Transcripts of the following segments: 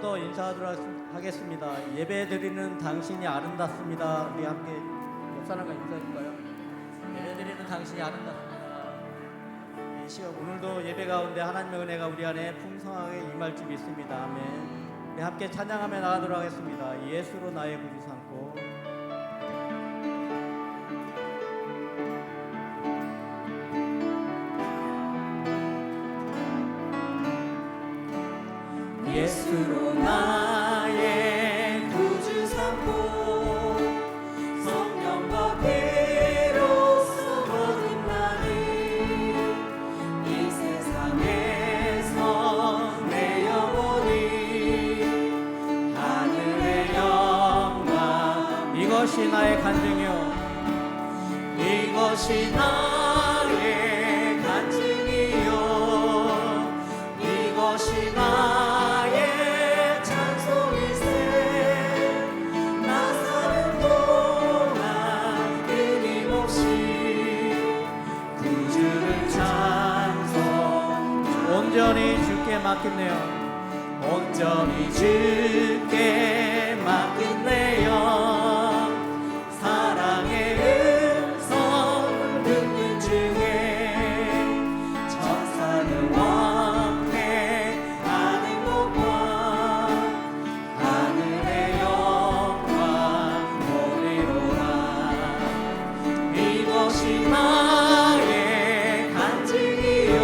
또 인사하도록 하겠습니다. 예배드리는 당신이 아름답습니다. 우리 함께 목사님과 인사해줄까요? 예배드리는 당신이 아름답습니다. 이 시간 오늘도 예배 가운데 하나님의 은혜가 우리 안에 풍성하게 임할 줄 믿습니다. 아멘. 우리 함께 찬양하며 나가도록 하겠습니다. 예수로 나의 구주 삼고 예수로 나의 구주 삼고 성령과 피로써 거듭나니 이 세상에서 내 영혼이 하늘의 영광 이것이 나의 간증이요 이것이 나의 간증이요 이것이 나의 찬송일세 나 사는 동안 끊임없이 구주를 찬송 온전히 주께 맡겼네요 온전히 주께 맡겼네요 사랑의 음성을 듣는 중에 천사는 왕래하는 것과 하늘의 영광 보리로라 이것이 나의 간증이요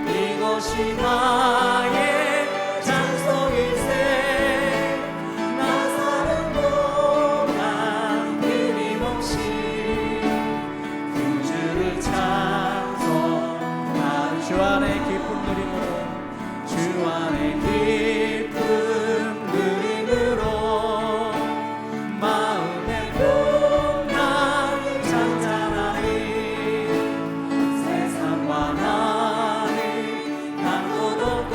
이것이 나의 찬송일세 나 사는 동안 끊임없이 구주를 찬송하는 주 안에 기쁨 누림으로 주 안에 기쁨 누림으로 마음의 풍랑이 잔잔하니 세상과 나는 한 곳 없고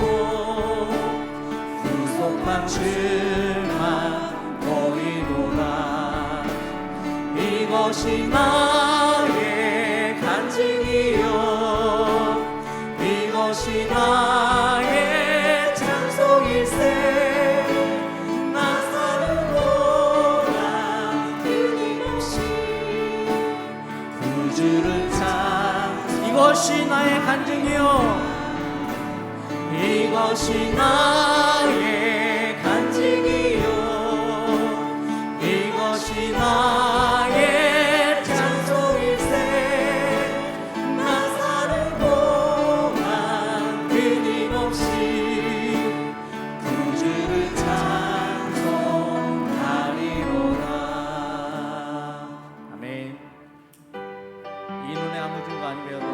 구속한 주만 보이노라 이것이 나의 간증이요 이것이 나의 찬송일세 나 사는 동안 끊임없이 구주를 찬 이것이 나의 간증이요 이것이 나의 간증이요 이것이 나의 찬송일세 나 사는 동안 끊임없이 구주를 찬송하리로라 아멘 이 눈에 아무 증거 아니며도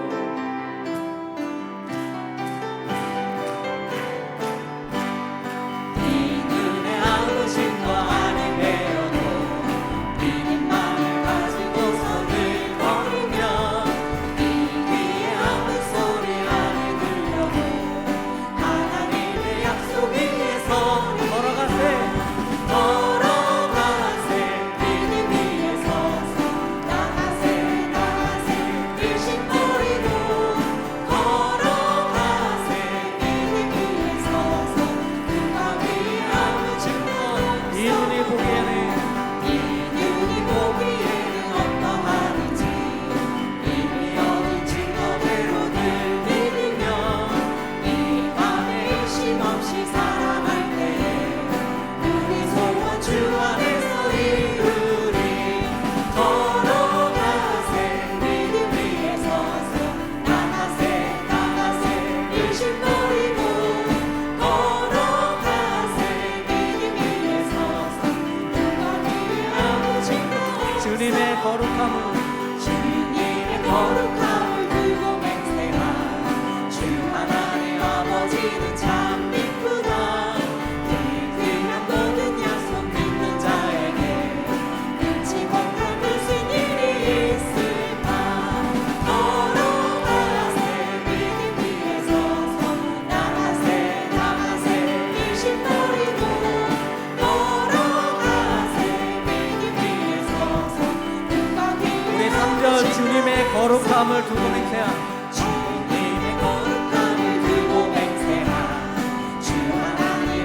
주님의 거룩함을 두고 맹세하 주 하나님 아버지는 참 이쁘다 그냥 모든 약속 믿는 자에게 끊지 못할 무슨 일이 있을까 걸어가세 믿음 위에 서서 나가세 일심 버리고 걸어가세 믿음 위에 서서 우리 3절 주님의 거룩함을 두고 맹세하 주님의 거룩함을 두고 맹세하 주 하나님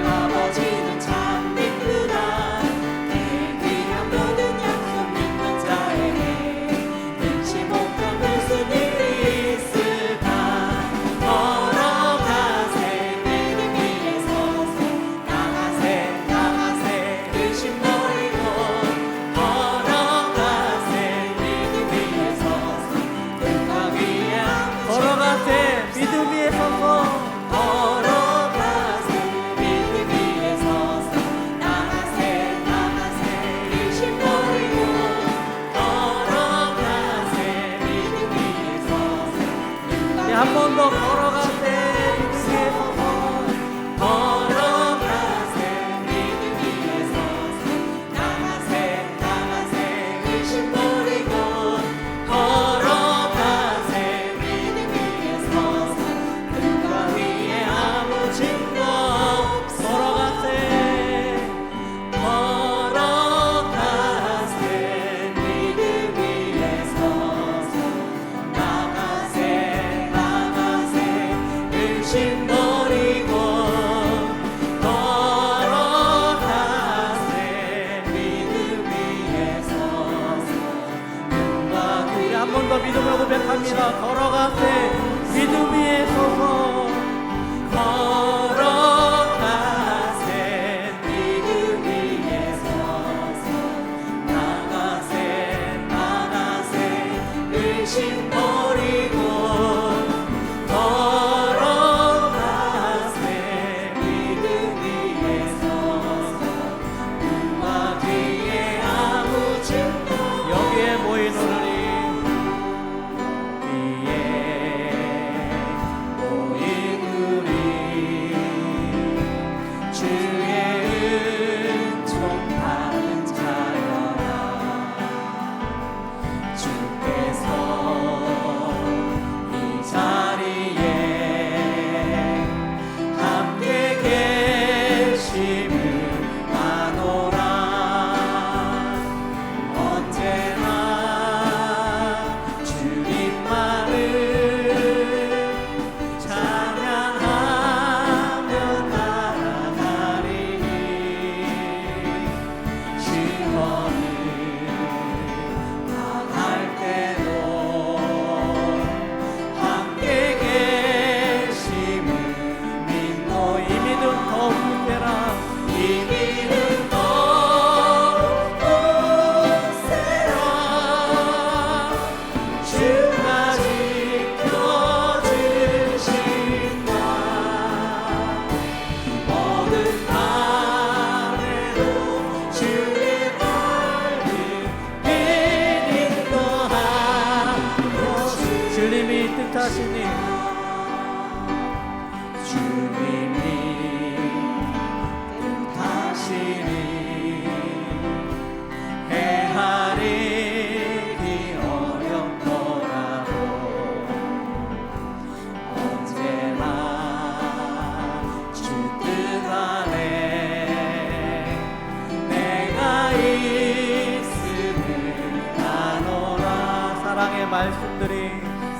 말씀들이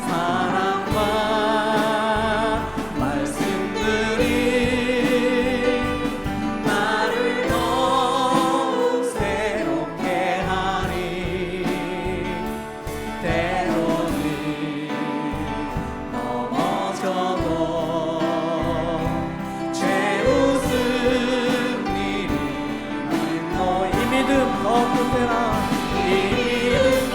사랑과 말씀들이 나를 더욱 새롭게 하니 때로는 넘어져도 죄웃음 일은 너의 믿음 거듭되라 이 믿음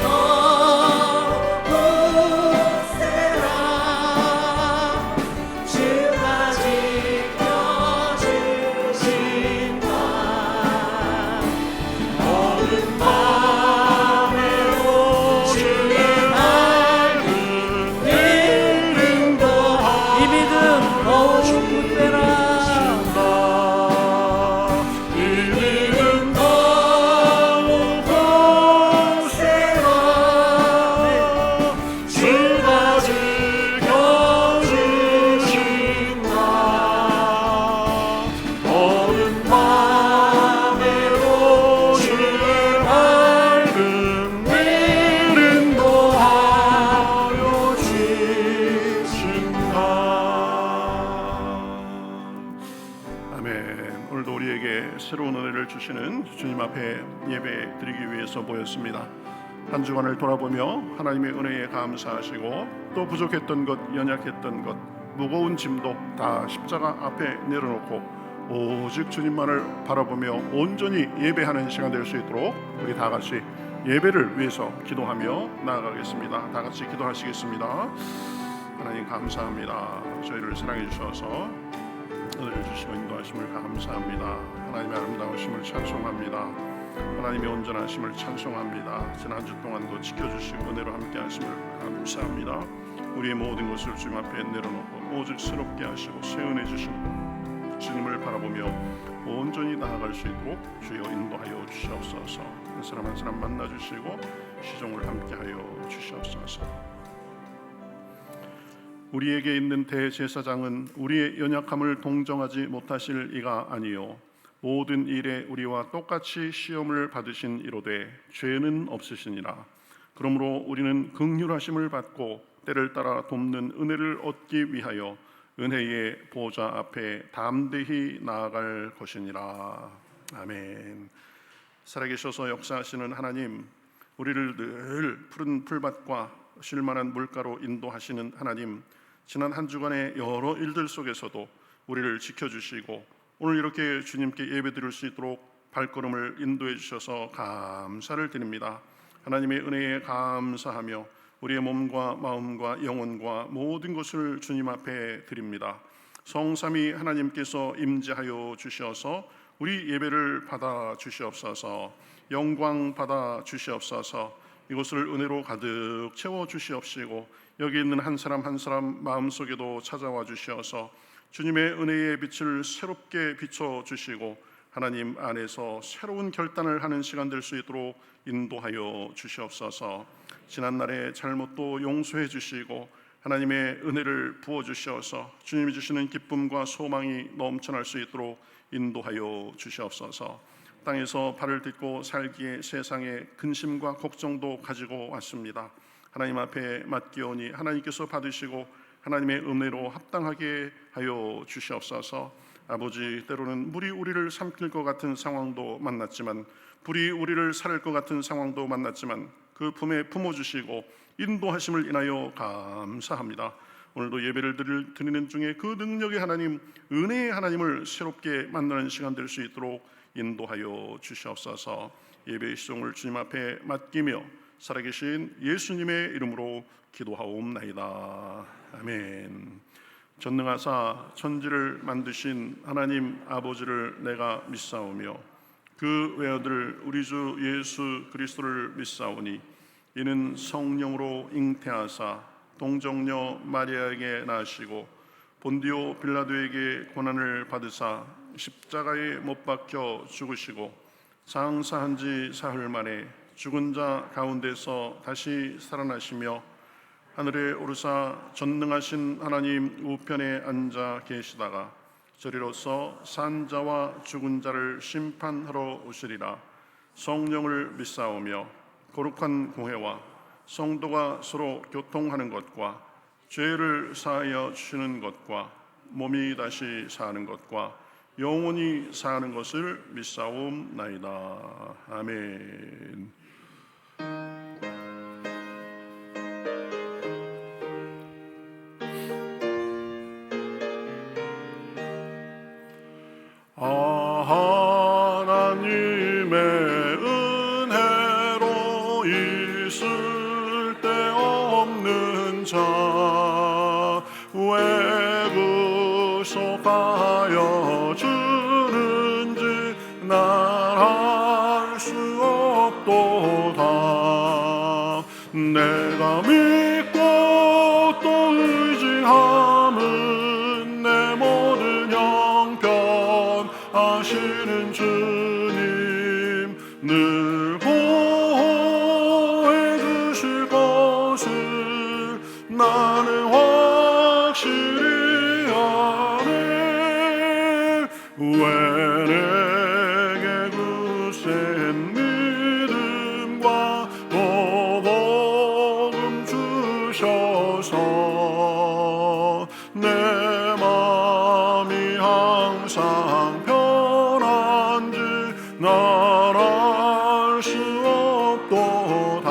새로운 은혜를 주시는 주님 앞에 예배 드리기 위해서 모였습니다. 한 주간을 돌아보며 하나님의 은혜에 감사하시고 또 부족했던 것, 연약했던 것, 무거운 짐도 다 십자가 앞에 내려놓고 오직 주님만을 바라보며 온전히 예배하는 시간 될 수 있도록 우리 다 같이 예배를 위해서 기도하며 나아가겠습니다. 다 같이 기도하시겠습니다. 하나님 감사합니다. 저희를 사랑해 주셔서 은혜를 주시고 인도하심을 감사합니다. 하나님의 아름다우심을 찬송합니다. 하나님의 온전하심을 찬송합니다. 지난 한 주 동안도 지켜주시고 은혜로 함께 하심을 감사합니다. 우리의 모든 것을 주님 앞에 내려놓고 오직 새롭게 하시고 새 은혜 주시고 주님을 바라보며 온전히 나아갈 수 있도록 주여 인도하여 주시옵소서. 한 사람 한 사람 만나주시고 시종을 함께하여 주시옵소서. 우리에게 있는 대제사장은 우리의 연약함을 동정하지 못하실 이가 아니요 모든 일에 우리와 똑같이 시험을 받으신 이로되 죄는 없으시니라. 그러므로 우리는 긍휼하심을 받고 때를 따라 돕는 은혜를 얻기 위하여 은혜의 보좌 앞에 담대히 나아갈 것이니라. 아멘. 살아계셔서 역사하시는 하나님, 우리를 늘 푸른 풀밭과 쉴만한 물가로 인도하시는 하나님, 지난 한 주간의 여러 일들 속에서도 우리를 지켜주시고 오늘 이렇게 주님께 예배드릴 수 있도록 발걸음을 인도해 주셔서 감사를 드립니다. 하나님의 은혜에 감사하며 우리의 몸과 마음과 영혼과 모든 것을 주님 앞에 드립니다. 성삼위 하나님께서 임재하여 주시어서 우리 예배를 받아 주시옵소서. 영광 받아 주시옵소서. 이곳을 은혜로 가득 채워 주시옵시고 여기 있는 한 사람 한 사람 마음속에도 찾아와 주시어서 주님의 은혜의 빛을 새롭게 비춰주시고 하나님 안에서 새로운 결단을 하는 시간 될 수 있도록 인도하여 주시옵소서. 지난날의 잘못도 용서해 주시고 하나님의 은혜를 부어주셔서 주님이 주시는 기쁨과 소망이 넘쳐날 수 있도록 인도하여 주시옵소서. 땅에서 발을 딛고 살기에 세상에 근심과 걱정도 가지고 왔습니다. 하나님 앞에 맡기오니 하나님께서 받으시고 하나님의 은혜로 합당하게 하여 주시옵소서. 아버지, 때로는 물이 우리를 삼킬 것 같은 상황도 만났지만, 불이 우리를 살릴 것 같은 상황도 만났지만 그 품에 품어주시고 인도하심을 인하여 감사합니다. 오늘도 예배를 드리는 중에 그 능력의 하나님, 은혜의 하나님을 새롭게 만나는 시간 될 수 있도록 인도하여 주시옵소서. 예배의 시종을 주님 앞에 맡기며 살아계신 예수님의 이름으로 기도하옵나이다. 아멘. 전능하사 천지를 만드신 하나님 아버지를 내가 믿사오며 그 외아들 우리 주 예수 그리스도를 믿사오니 이는 성령으로 잉태하사 동정녀 마리아에게 나시고 본디오 빌라도에게 고난을 받으사 십자가에 못 박혀 죽으시고 장사한 지 사흘 만에 죽은 자 가운데서 다시 살아나시며 하늘에 오르사 전능하신 하나님 우편에 앉아 계시다가 저리로서 산 자와 죽은 자를 심판하러 오시리라. 성령을 믿사오며 거룩한 공회와 성도가 서로 교통하는 것과 죄를 사하여 주시는 것과 몸이 다시 사는 것과 영원히 사는 것을 믿사옵나이다. 아멘. 하나님의 은혜로 있을 데 없는 자 왜 구속하여 주는지 난 알 수 없도다. 내가 믿고 또 의지함은 내 모든 형편 아시는 주님 늘 보호해 주실 것을 나는 확실히 아네. 왜 내게 굳센 믿음과 복음 주셔서 내 마음이 항상 편한지 난 알 수 없도다.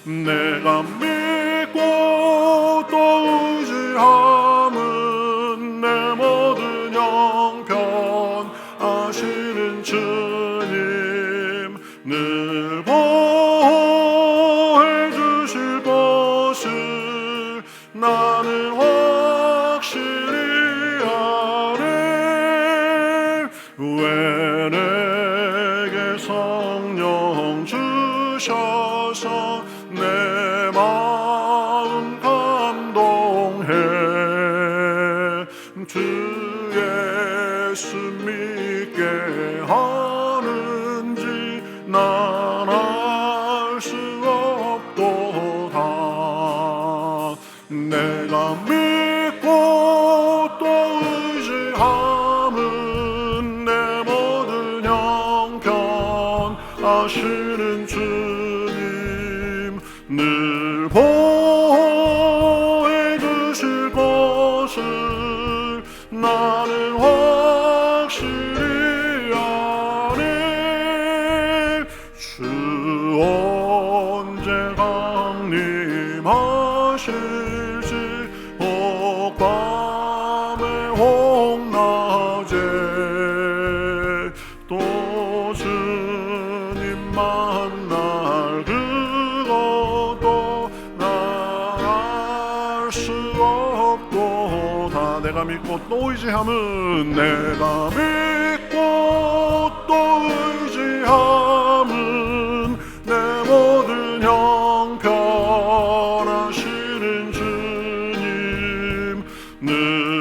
내가 믿고 또 의지함은 내 모든 형편 아시는 주님 늘 보호해 주실 것을 나는 확실히 아네. 왜 내게 성령 주셔서 내 마음 감동해 주 예수 믿게 하는지 난 알 수 없도다. 내가 믿고 또 의지함은 내 모든 형편 아시는 주님 늘 보호해 주실 것을 나는 확실히 아네. 주 언제 강림하실지 혹밤에 혹낮에 또 주님 만날 그것도 난 알 수 없도다. 내가 믿고 또 의지함은 내가 믿고 또 의지함은 내 모든 형편 아시는 주님 늘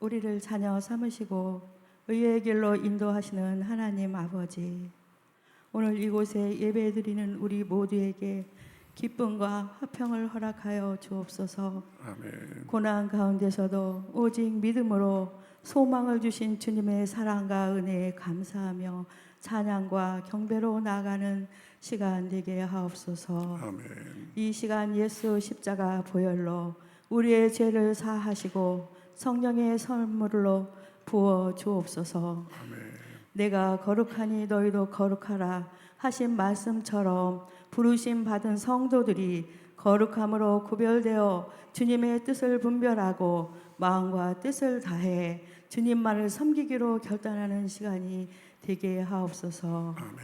우리를 자녀 삼으시고 의의 길로 인도하시는 하나님 아버지, 오늘 이곳에 예배드리는 우리 모두에게 기쁨과 화평을 허락하여 주옵소서. 아멘. 고난 가운데서도 오직 믿음으로 소망을 주신 주님의 사랑과 은혜에 감사하며 찬양과 경배로 나아가는 시간 되게 하옵소서. 아멘. 이 시간 예수 십자가 보혈로 우리의 죄를 사하시고 성령의 선물로 부어 주옵소서. 아멘. 내가 거룩하니 너희도 거룩하라 하신 말씀처럼 부르심 받은 성도들이 거룩함으로 구별되어 주님의 뜻을 분별하고 마음과 뜻을 다해 주님만을 섬기기로 결단하는 시간이 되게 하옵소서. 아멘.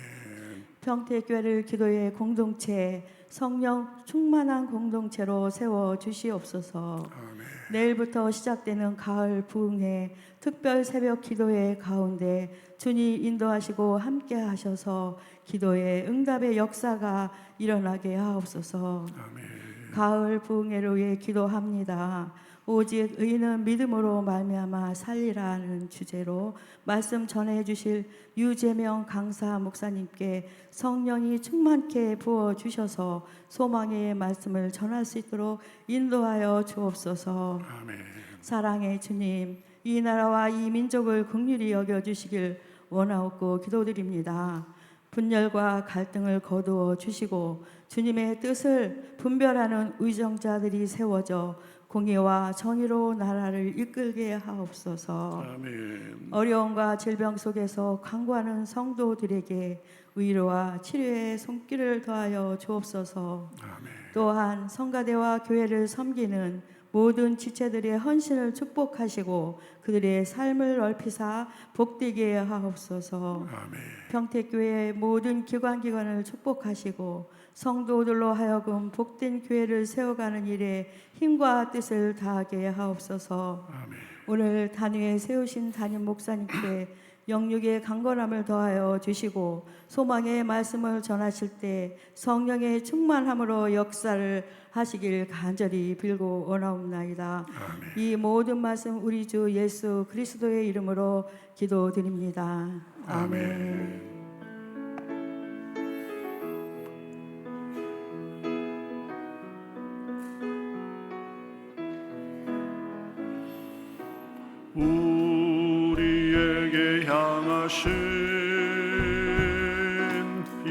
평택교회를 기도의 공동체, 성령 충만한 공동체로 세워 주시옵소서. 아멘. 내일부터 시작되는 가을 부흥회 특별 새벽 기도회 가운데 주님 인도하시고 함께 하셔서 기도의 응답의 역사가 일어나게 하옵소서. 아멘. 가을 부흥회를 위해 기도합니다. 오직 의인은 믿음으로 말미암아 살리라는 주제로 말씀 전해 주실 유재명 강사 목사님께 성령이 충만케 부어 주셔서 소망의 말씀을 전할 수 있도록 인도하여 주옵소서. 아멘. 사랑의 주님, 이 나라와 이 민족을 긍휼히 여겨 주시길 원하옵고 기도드립니다. 분열과 갈등을 거두어 주시고 주님의 뜻을 분별하는 의정자들이 세워져 공의와 정의로 나라를 이끌게 하옵소서. 아멘. 어려움과 질병 속에서 간구하는 성도들에게 위로와 치료의 손길을 더하여 주옵소서. 아멘. 또한 성가대와 교회를 섬기는 모든 지체들의 헌신을 축복하시고 그들의 삶을 넓히사 복되게 하옵소서. 아멘. 평택교회의 모든 기관을 축복하시고 성도들로 하여금 복된 교회를 세워가는 일에 힘과 뜻을 다하게 하옵소서. 아멘. 오늘 단위에 세우신 담임 목사님께 영육의 강건함을 더하여 주시고 소망의 말씀을 전하실 때 성령의 충만함으로 역사를 하시길 간절히 빌고 원하옵나이다. 아멘. 이 모든 말씀 우리 주 예수 그리스도의 이름으로 기도드립니다. 아멘. 우리에게 향하신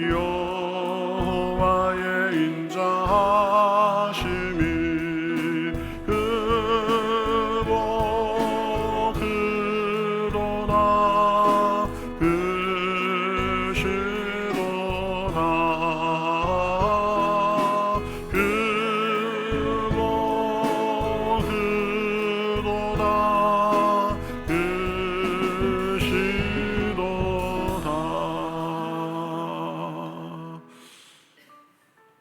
여호와의 인자하심이 그보그로다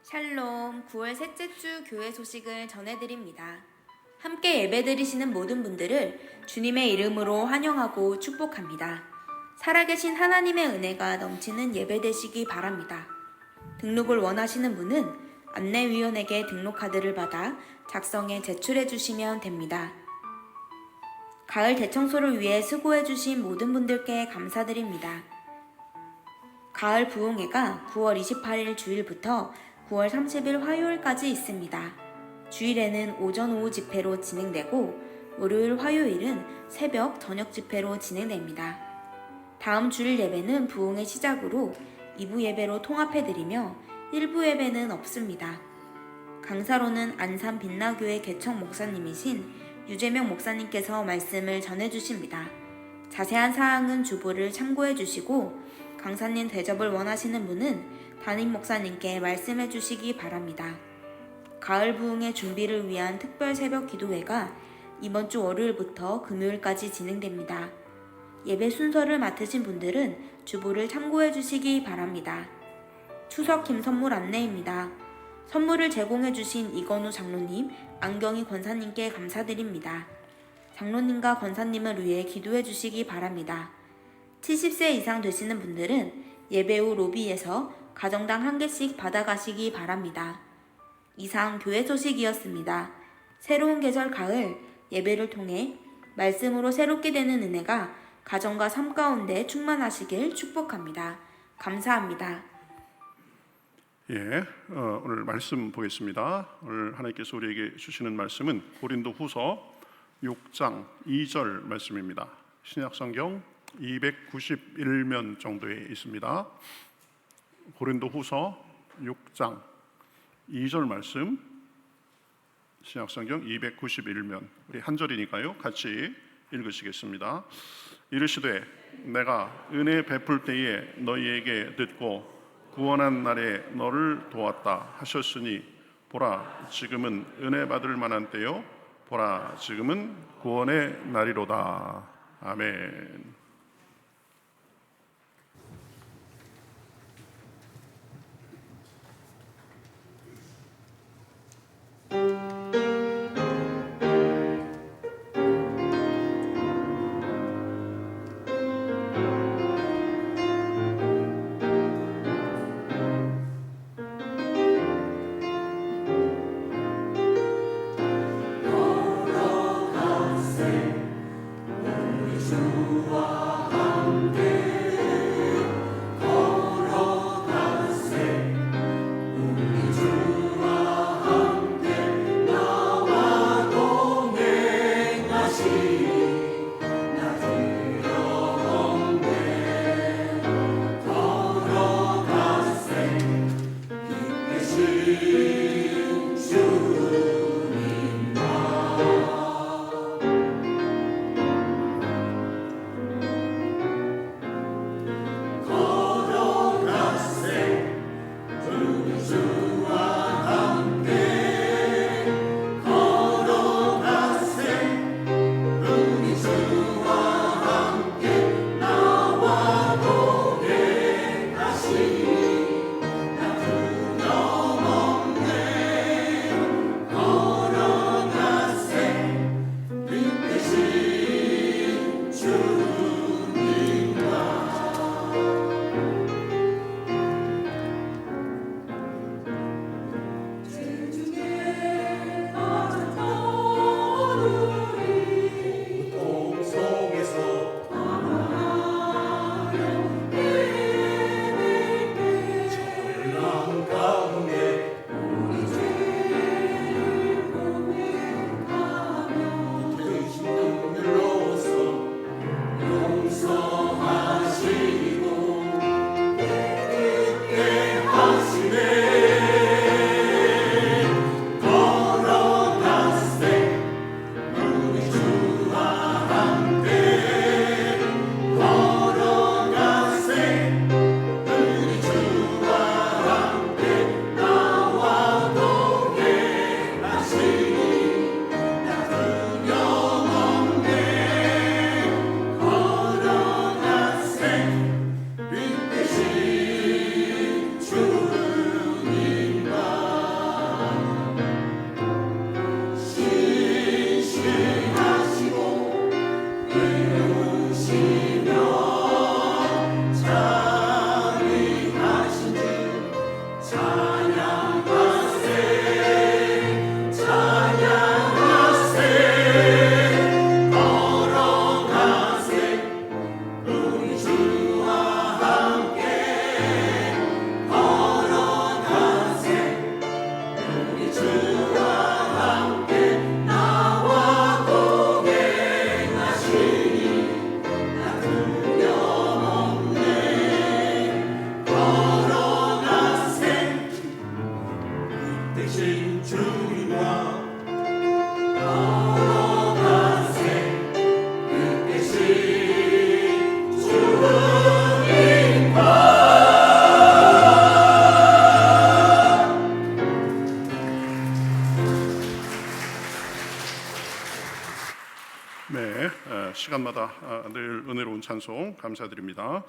샬롬 9월 셋째 주 교회 소식을 전해드립니다. 함께 예배드리시는 모든 분들을 주님의 이름으로 환영하고 축복합니다. 살아계신 하나님의 은혜가 넘치는 예배 되시기 바랍니다. 등록을 원하시는 분은 안내위원에게 등록카드를 받아 작성해 제출해 주시면 됩니다. 가을 대청소를 위해 수고해 주신 모든 분들께 감사드립니다. 가을 부흥회가 9월 28일 주일부터 9월 30일 화요일까지 있습니다. 주일에는 오전 오후 집회로 진행되고 월요일 화요일은 새벽 저녁 집회로 진행됩니다. 다음 주일 예배는 부흥의 시작으로 2부 예배로 통합해드리며 1부 예배는 없습니다. 강사로는 안산 빛나교회 개청 목사님이신 유재명 목사님께서 말씀을 전해주십니다. 자세한 사항은 주보를 참고해주시고 강사님 대접을 원하시는 분은 담임 목사님께 말씀해 주시기 바랍니다. 가을 부흥의 준비를 위한 특별 새벽 기도회가 이번 주 월요일부터 금요일까지 진행됩니다. 예배 순서를 맡으신 분들은 주보를 참고해 주시기 바랍니다. 추석 김선물 안내입니다. 선물을 제공해 주신 이건우 장로님, 안경희 권사님께 감사드립니다. 장로님과 권사님을 위해 기도해 주시기 바랍니다. 70세 이상 되시는 분들은 예배 후 로비에서 가정당 1개씩 받아가시기 바랍니다. 이상 교회 소식이었습니다. 새로운 계절 가을 예배를 통해 말씀으로 새롭게 되는 은혜가 가정과 삶 가운데 충만하시길 축복합니다. 감사합니다. 예, 오늘 말씀 보겠습니다. 오늘 하나님께서 우리에게 주시는 말씀은 고린도후서 6장 2절 말씀입니다. 신약성경 291면 정도에 있습니다. 고린도후서 6장 2절 말씀, 신약성경 291면, 우리 한 절이니까요 같이 읽으시겠습니다. 이르시되 내가 은혜 베풀 때에 너희에게 듣고 구원한 날에 너를 도왔다 하셨으니 보라 지금은 은혜 받을 만한 때요 보라 지금은 구원의 날이로다. 아멘. 시간마다 늘 은혜로운 찬송 감사드립니다.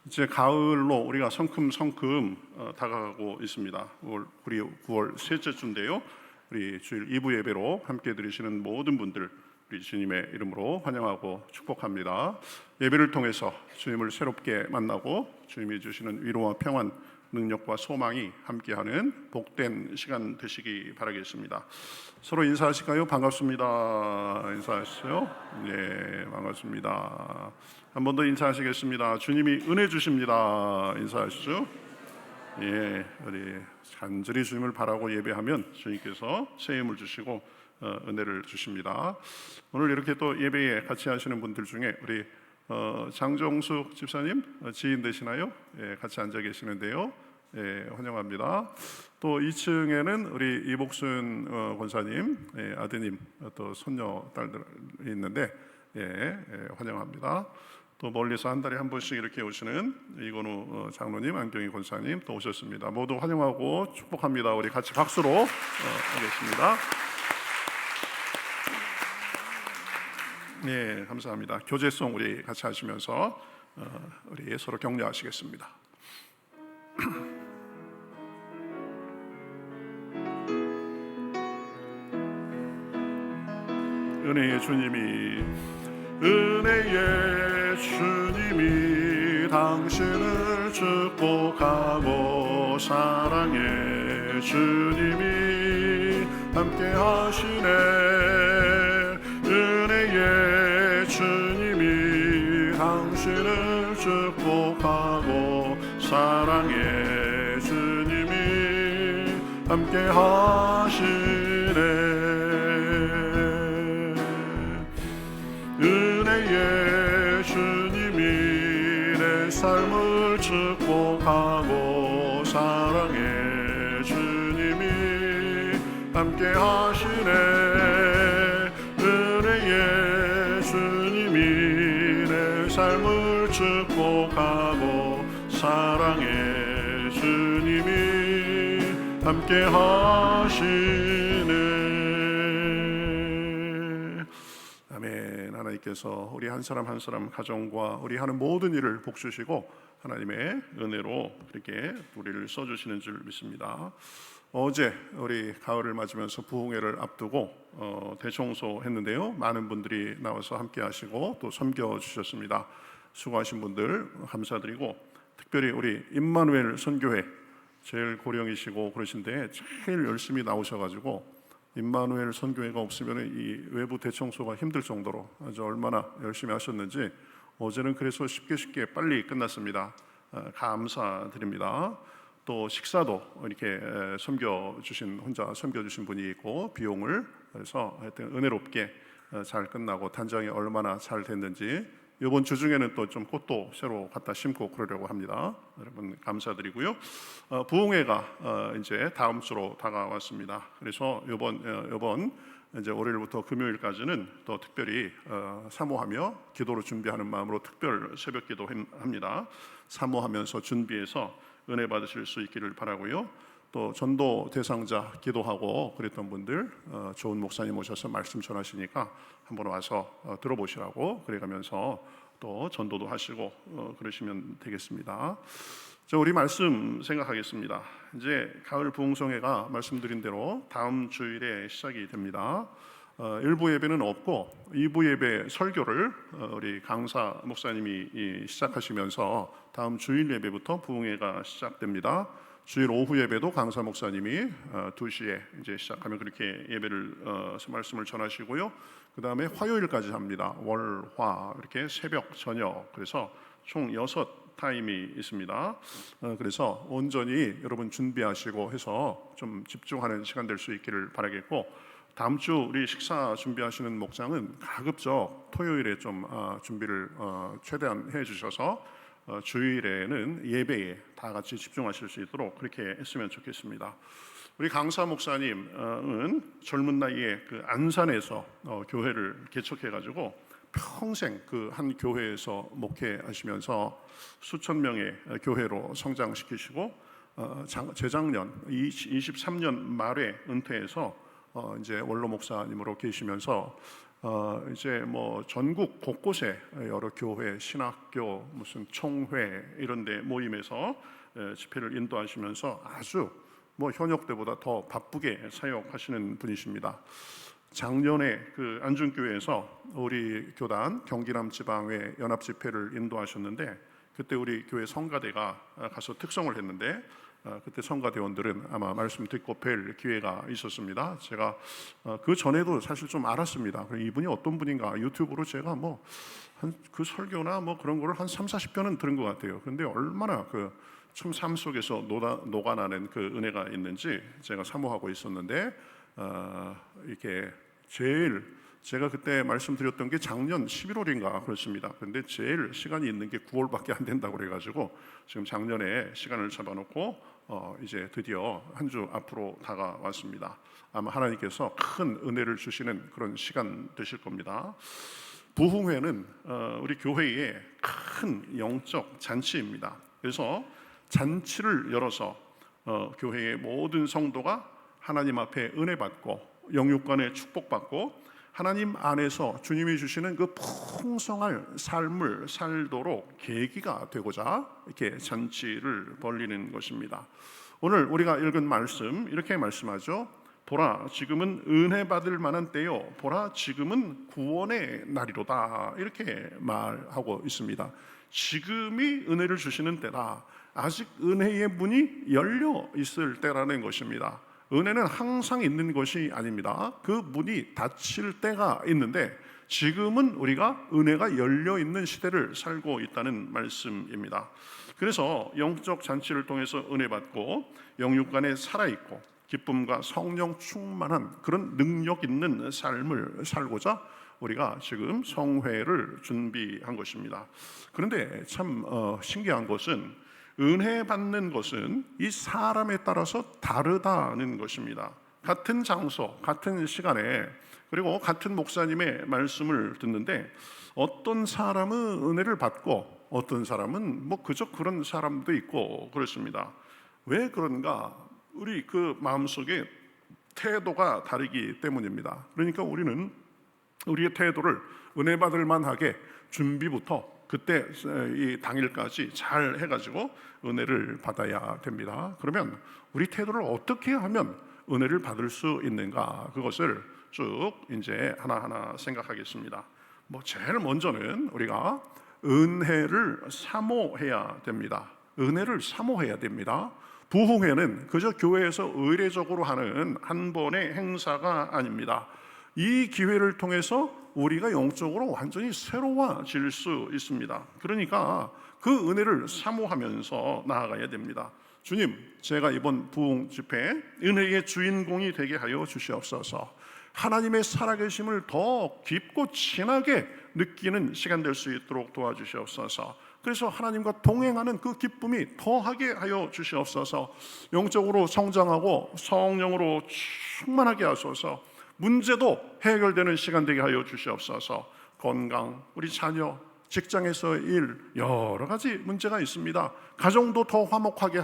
이제 가을로 우리가 성큼성큼 다가가고 있습니다. 우리 9월 셋째 주인데요. 우리 주일 2부 예배로 함께 드리시는 모든 분들 우리 주님의 이름으로 환영하고 축복합니다. 예배를 통해서 주님을 새롭게 만나고 주님이 주시는 위로와 평안 능력과 소망이 함께하는 복된 시간 되시기 바라겠습니다. 서로 인사하실까요? 반갑습니다. 인사하시죠? 네, 반갑습니다. 한 번 더 인사하시겠습니다. 주님이 은혜 주십니다. 인사하시죠? 예, 우리 간절히 주님을 바라고 예배하면 주님께서 새 힘을 주시고 은혜를 주십니다. 오늘 이렇게 또 예배에 같이 하시는 분들 중에 우리 장정숙 집사님 지인 되시나요? 예, 같이 앉아 계시는데요. 예, 환영합니다. 또 2층에는 우리 이복순 권사님 아드님 또 손녀 딸들이 있는데 환영합니다. 또 멀리서 한 달에 한 번씩 이렇게 오시는 이건우 장로님, 안경희 권사님 또 오셨습니다. 모두 환영하고 축복합니다. 우리 같이 박수로 하겠습니다. 네, 감사합니다. 교제송 우리 같이 하시면서 우리 서로 격려하시겠습니다. 은혜의 주님이 당신을 축복하고 사랑의 주님이 함께 하시네. 은혜의 주님이 당신을 축복하고 사랑의 주님이 함께 하시네. 은혜의 주님이 내 삶을 축복하고 사랑의 주님이 함께 하시네. 은혜의 주님이 내 삶을 축복하고 사랑의 주님이 함께 하시네. 아멘. 하나님께서 우리 한 사람 한 사람 가정과 우리 하는 모든 일을 복주시고 하나님의 은혜로 이렇게 우리를 써주시는 줄 믿습니다. 어제 우리 가을을 맞으면서 부흥회를 앞두고 대청소했는데요. 많은 분들이 나와서 함께 하시고 또 섬겨주셨습니다. 수고하신 분들 감사드리고, 특별히 우리 임마누엘 선교회 제일 고령이시고 그러신데 제일 열심히 나오셔가지고 임마누엘 선교회가 없으면 이 외부 대청소가 힘들 정도로 아주 얼마나 열심히 하셨는지 어제는 그래서 쉽게 빨리 끝났습니다. 감사드립니다. 또 식사도 이렇게 혼자 섬겨주신 분이 있고 비용을 그래서 하여튼 은혜롭게 잘 끝나고 단장이 얼마나 잘 됐는지 이번 주 중에는 또 좀 꽃도 새로 갖다 심고 그러려고 합니다. 여러분 감사드리고요. 부흥회가 이제 다음 주로 다가왔습니다. 그래서 이번 이제 월요일부터 금요일까지는 또 특별히 사모하며 기도로 준비하는 마음으로 특별 새벽 기도합니다. 사모하면서 준비해서 은혜 받으실 수 있기를 바라고요. 또 전도 대상자 기도하고 그랬던 분들 좋은 목사님 오셔서 말씀 전하시니까 한번 와서 들어보시라고 그래가면서 또 전도도 하시고 그러시면 되겠습니다. 자, 우리 말씀 생각하겠습니다. 이제 가을 부흥성회가 말씀드린 대로 다음 주일에 시작이 됩니다. 1부 예배는 없고 2부 예배 설교를 우리 강사 목사님이 시작하시면서 다음 주일 예배부터 부흥회가 시작됩니다. 주일 오후 예배도 강사 목사님이 2시에 이제 시작하면 그렇게 예배를 말씀을 전하시고요. 그 다음에 화요일까지 합니다. 월, 화 이렇게 새벽, 저녁 그래서 총 6타임이 있습니다. 그래서 온전히 여러분 준비하시고 해서 좀 집중하는 시간 될 수 있기를 바라겠고, 다음 주 우리 식사 준비하시는 목장은 가급적 토요일에 좀 준비를 최대한 해주셔서 주일에는 예배에 다 같이 집중하실 수 있도록 그렇게 했으면 좋겠습니다. 우리 강사 목사님은 젊은 나이에 그 안산에서 교회를 개척해가지고 평생 그 한 교회에서 목회하시면서 수천 명의 교회로 성장시키시고 재작년 23년 말에 은퇴해서 이제 원로 목사님으로 계시면서 이제 뭐 전국 곳곳에 여러 교회, 신학교, 무슨 총회 이런 데 모임에서 집회를 인도하시면서 아주 뭐 현역 때보다 더 바쁘게 사역하시는 분이십니다. 작년에 그 안중교회에서 우리 교단 경기남 지방회 연합 집회를 인도하셨는데 그때 우리 교회 성가대가 가서 특성을 했는데 그때 성가대원들은 아마 말씀 듣고 뵐 기회가 있었습니다. 제가 그 전에도 사실 좀 알았습니다. 이분이 어떤 분인가 유튜브로 제가 그 설교나 그런 거를 한 30-40편은 들은 것 같아요. 그런데 얼마나 참 삶 속에서 녹아나는 그 은혜가 있는지 제가 사모하고 있었는데 이렇게 제가 그때 말씀드렸던 게 작년 11월인가 그렇습니다. 그런데 제일 시간이 있는 게 9월밖에 안 된다고 그래가지고 지금 작년에 시간을 잡아놓고 이제 드디어 한 주 앞으로 다가왔습니다. 아마 하나님께서 큰 은혜를 주시는 그런 시간 되실 겁니다. 부흥회는 우리 교회의 큰 영적 잔치입니다. 그래서 잔치를 열어서 교회의 모든 성도가 하나님 앞에 은혜 받고 영육간의 축복받고 하나님 안에서 주님이 주시는 그 풍성한 삶을 살도록 계기가 되고자 이렇게 잔치를 벌리는 것입니다. 오늘 우리가 읽은 말씀 이렇게 말씀하죠. 보라 지금은 은혜 받을 만한 때요 보라 지금은 구원의 날이로다 이렇게 말하고 있습니다. 지금이 은혜를 주시는 때다. 아직 은혜의 문이 열려 있을 때라는 것입니다. 은혜는 항상 있는 것이 아닙니다. 그 문이 닫힐 때가 있는데 지금은 우리가 은혜가 열려 있는 시대를 살고 있다는 말씀입니다. 그래서 영적 잔치를 통해서 은혜 받고 영육간에 살아있고 기쁨과 성령 충만한 그런 능력 있는 삶을 살고자 우리가 지금 성회를 준비한 것입니다. 그런데 참 신기한 것은 은혜 받는 것은 이 사람에 따라서 다르다는 것입니다. 같은 장소, 같은 시간에 그리고 같은 목사님의 말씀을 듣는데 어떤 사람은 은혜를 받고 어떤 사람은 그저 그런 사람도 있고 그렇습니다. 왜 그런가? 우리 그 마음속에 태도가 다르기 때문입니다. 그러니까 우리는 우리의 태도를 은혜 받을 만하게 준비부터 그때 이 당일까지 잘 해가지고 은혜를 받아야 됩니다. 그러면 우리 태도를 어떻게 하면 은혜를 받을 수 있는가 그것을 쭉 이제 하나하나 생각하겠습니다. 제일 먼저는 우리가 은혜를 사모해야 됩니다. 은혜를 사모해야 됩니다. 부흥회는 그저 교회에서 의례적으로 하는 한 번의 행사가 아닙니다. 이 기회를 통해서 우리가 영적으로 완전히 새로워질 수 있습니다. 그러니까 그 은혜를 사모하면서 나아가야 됩니다. 주님, 제가 이번 부흥 집회 은혜의 주인공이 되게 하여 주시옵소서. 하나님의 살아계심을 더 깊고 진하게 느끼는 시간 될 수 있도록 도와주시옵소서. 그래서 하나님과 동행하는 그 기쁨이 더하게 하여 주시옵소서. 영적으로 성장하고 성령으로 충만하게 하소서. 문제도 해결되는 시간 되게 하여 주시옵소서. 건강, 우리 자녀, 직장에서의 일 여러 가지 문제가 있습니다. 가정도 더 화목하게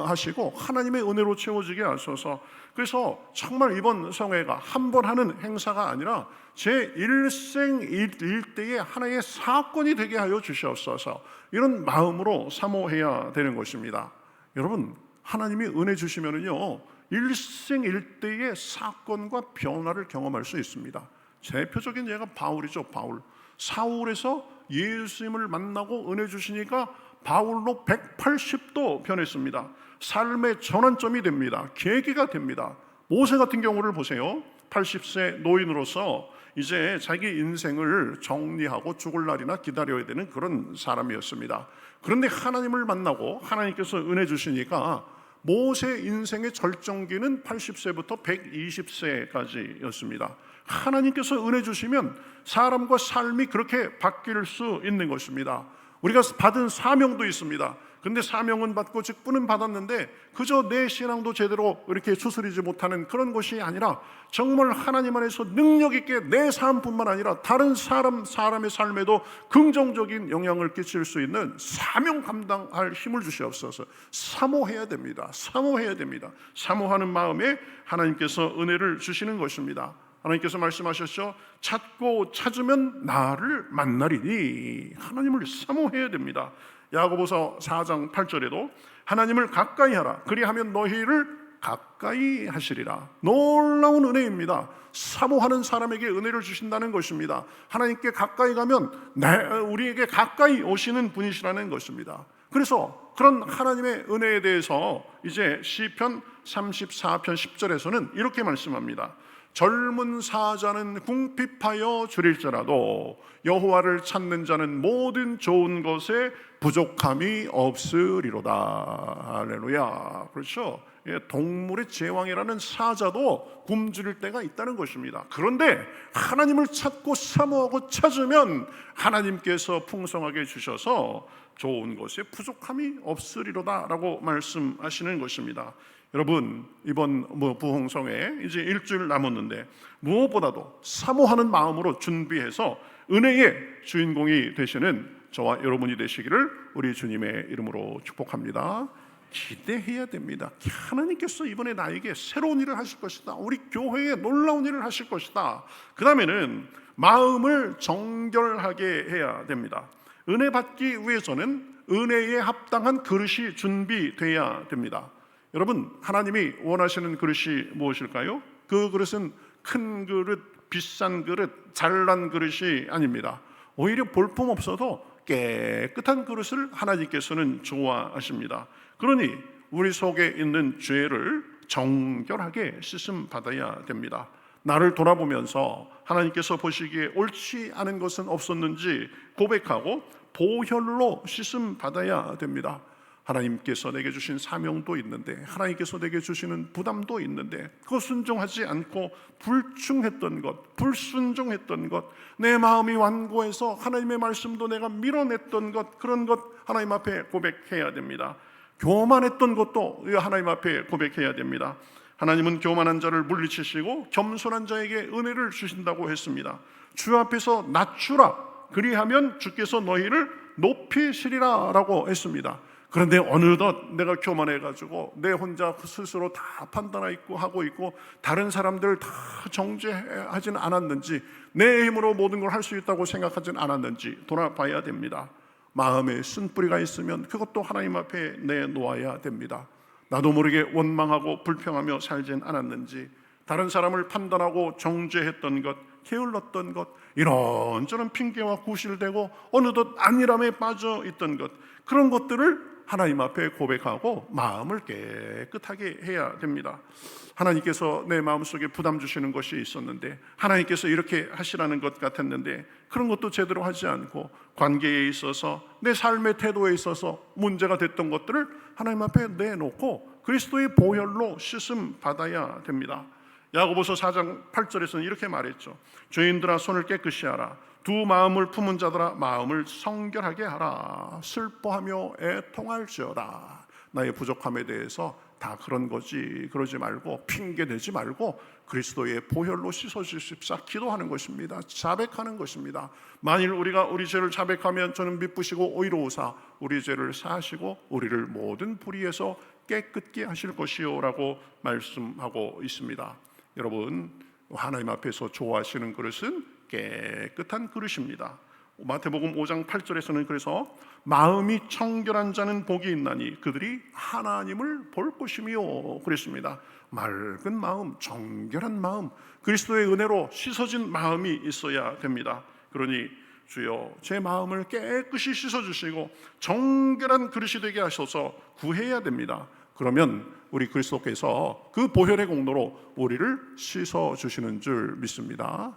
하시고 하나님의 은혜로 채워지게 하소서. 그래서 정말 이번 성회가 한 번 하는 행사가 아니라 제 일생 일대의 하나의 사건이 되게 하여 주시옵소서. 이런 마음으로 사모해야 되는 것입니다. 여러분, 하나님이 은혜 주시면은요 일생일대의 사건과 변화를 경험할 수 있습니다. 대표적인 예가 바울이죠. 바울. 사울에서 예수님을 만나고 은혜 주시니까 바울로 180도 변했습니다. 삶의 전환점이 됩니다. 계기가 됩니다. 모세 같은 경우를 보세요. 80세 노인으로서 이제 자기 인생을 정리하고 죽을 날이나 기다려야 되는 그런 사람이었습니다. 그런데 하나님을 만나고 하나님께서 은혜 주시니까 모세 인생의 절정기는 80세부터 120세까지였습니다. 하나님께서 은혜 주시면 사람과 삶이 그렇게 바뀔 수 있는 것입니다. 우리가 받은 사명도 있습니다. 근데 사명은 받고 직분은 받았는데 그저 내 신앙도 제대로 이렇게 추스리지 못하는 그런 것이 아니라 정말 하나님 안에서 능력 있게 내 삶뿐만 아니라 다른 사람의 삶에도 긍정적인 영향을 끼칠 수 있는 사명 감당할 힘을 주시옵소서. 사모해야 됩니다. 사모해야 됩니다. 사모하는 마음에 하나님께서 은혜를 주시는 것입니다. 하나님께서 말씀하셨죠. 찾고 찾으면 나를 만나리니. 하나님을 사모해야 됩니다. 야고보서 4장 8절에도 하나님을 가까이 하라. 그리하면 너희를 가까이 하시리라. 놀라운 은혜입니다. 사모하는 사람에게 은혜를 주신다는 것입니다. 하나님께 가까이 가면 우리에게 가까이 오시는 분이시라는 것입니다. 그래서 그런 하나님의 은혜에 대해서 이제 시편 34편 10절에서는 이렇게 말씀합니다. 젊은 사자는 궁핍하여 줄일지라도 여호와를 찾는 자는 모든 좋은 것에 부족함이 없으리로다. 할렐루야. 그렇죠. 동물의 제왕이라는 사자도 굶주릴 때가 있다는 것입니다. 그런데 하나님을 찾고 사모하고 찾으면 하나님께서 풍성하게 주셔서 좋은 것에 부족함이 없으리로다 라고 말씀하시는 것입니다. 여러분, 이번 부흥성에 이제 일주일 남았는데 무엇보다도 사모하는 마음으로 준비해서 은혜의 주인공이 되시는 저와 여러분이 되시기를 우리 주님의 이름으로 축복합니다. 기대해야 됩니다. 하나님께서 이번에 나에게 새로운 일을 하실 것이다. 우리 교회에 놀라운 일을 하실 것이다. 그 다음에는 마음을 정결하게 해야 됩니다. 은혜 받기 위해서는 은혜에 합당한 그릇이 준비돼야 됩니다. 여러분, 하나님이 원하시는 그릇이 무엇일까요? 그 그릇은 큰 그릇, 비싼 그릇, 잘난 그릇이 아닙니다. 오히려 볼품없어도 깨끗한 그릇을 하나님께서는 좋아하십니다. 그러니 우리 속에 있는 죄를 정결하게 씻음 받아야 됩니다. 나를 돌아보면서 하나님께서 보시기에 옳지 않은 것은 없었는지 고백하고 보혈로 씻음 받아야 됩니다. 하나님께서 내게 주신 사명도 있는데, 하나님께서 내게 주시는 부담도 있는데, 그거 순종하지 않고 불충했던 것, 불순종했던 것, 내 마음이 완고해서 하나님의 말씀도 내가 밀어냈던 것, 그런 것 하나님 앞에 고백해야 됩니다. 교만했던 것도 하나님 앞에 고백해야 됩니다. 하나님은 교만한 자를 물리치시고 겸손한 자에게 은혜를 주신다고 했습니다. 주 앞에서 낮추라, 그리하면 주께서 너희를 높이시리라 라고 했습니다. 그런데 어느덧 내가 교만해가지고 내 혼자 스스로 다 판단하고 하고 있고 다른 사람들 다 정죄하지는 않았는지, 내 힘으로 모든 걸 할 수 있다고 생각하지는 않았는지 돌아봐야 됩니다. 마음에 쓴뿌리가 있으면 그것도 하나님 앞에 내놓아야 됩니다. 나도 모르게 원망하고 불평하며 살진 않았는지, 다른 사람을 판단하고 정죄했던 것, 게을렀던 것, 이런저런 핑계와 구실대고 어느덧 안일함에 빠져 있던 것, 그런 것들을 하나님 앞에 고백하고 마음을 깨끗하게 해야 됩니다. 하나님께서 내 마음속에 부담 주시는 것이 있었는데, 하나님께서 이렇게 하시라는 것 같았는데 그런 것도 제대로 하지 않고 관계에 있어서 내 삶의 태도에 있어서 문제가 됐던 것들을 하나님 앞에 내놓고 그리스도의 보혈로 씻음 받아야 됩니다. 야고보서 4장 8절에서는 이렇게 말했죠. 죄인들아 손을 깨끗이 하라. 두 마음을 품은 자들아 마음을 성결하게 하라. 슬퍼하며 애통할지어다. 나의 부족함에 대해서 다 그런 거지, 그러지 말고 핑계 대지 말고 그리스도의 보혈로 씻어주십사 기도하는 것입니다. 자백하는 것입니다. 만일 우리가 우리 죄를 자백하면 저는 미쁘시고 오이로우사 우리 죄를 사하시고 우리를 모든 불의에서 깨끗게 하실 것이요 라고 말씀하고 있습니다. 여러분, 하나님 앞에서 좋아하시는 그릇은 깨끗한 그릇입니다. 마태복음 5장 8절에서는 그래서 마음이 청결한 자는 복이 있나니 그들이 하나님을 볼 것이며 그랬습니다. 맑은 마음, 정결한 마음, 그리스도의 은혜로 씻어진 마음이 있어야 됩니다. 그러니 주여 제 마음을 깨끗이 씻어주시고 정결한 그릇이 되게 하셔서 구해야 됩니다. 그러면 우리 그리스도께서 그 보혈의 공로로 우리를 씻어주시는 줄 믿습니다.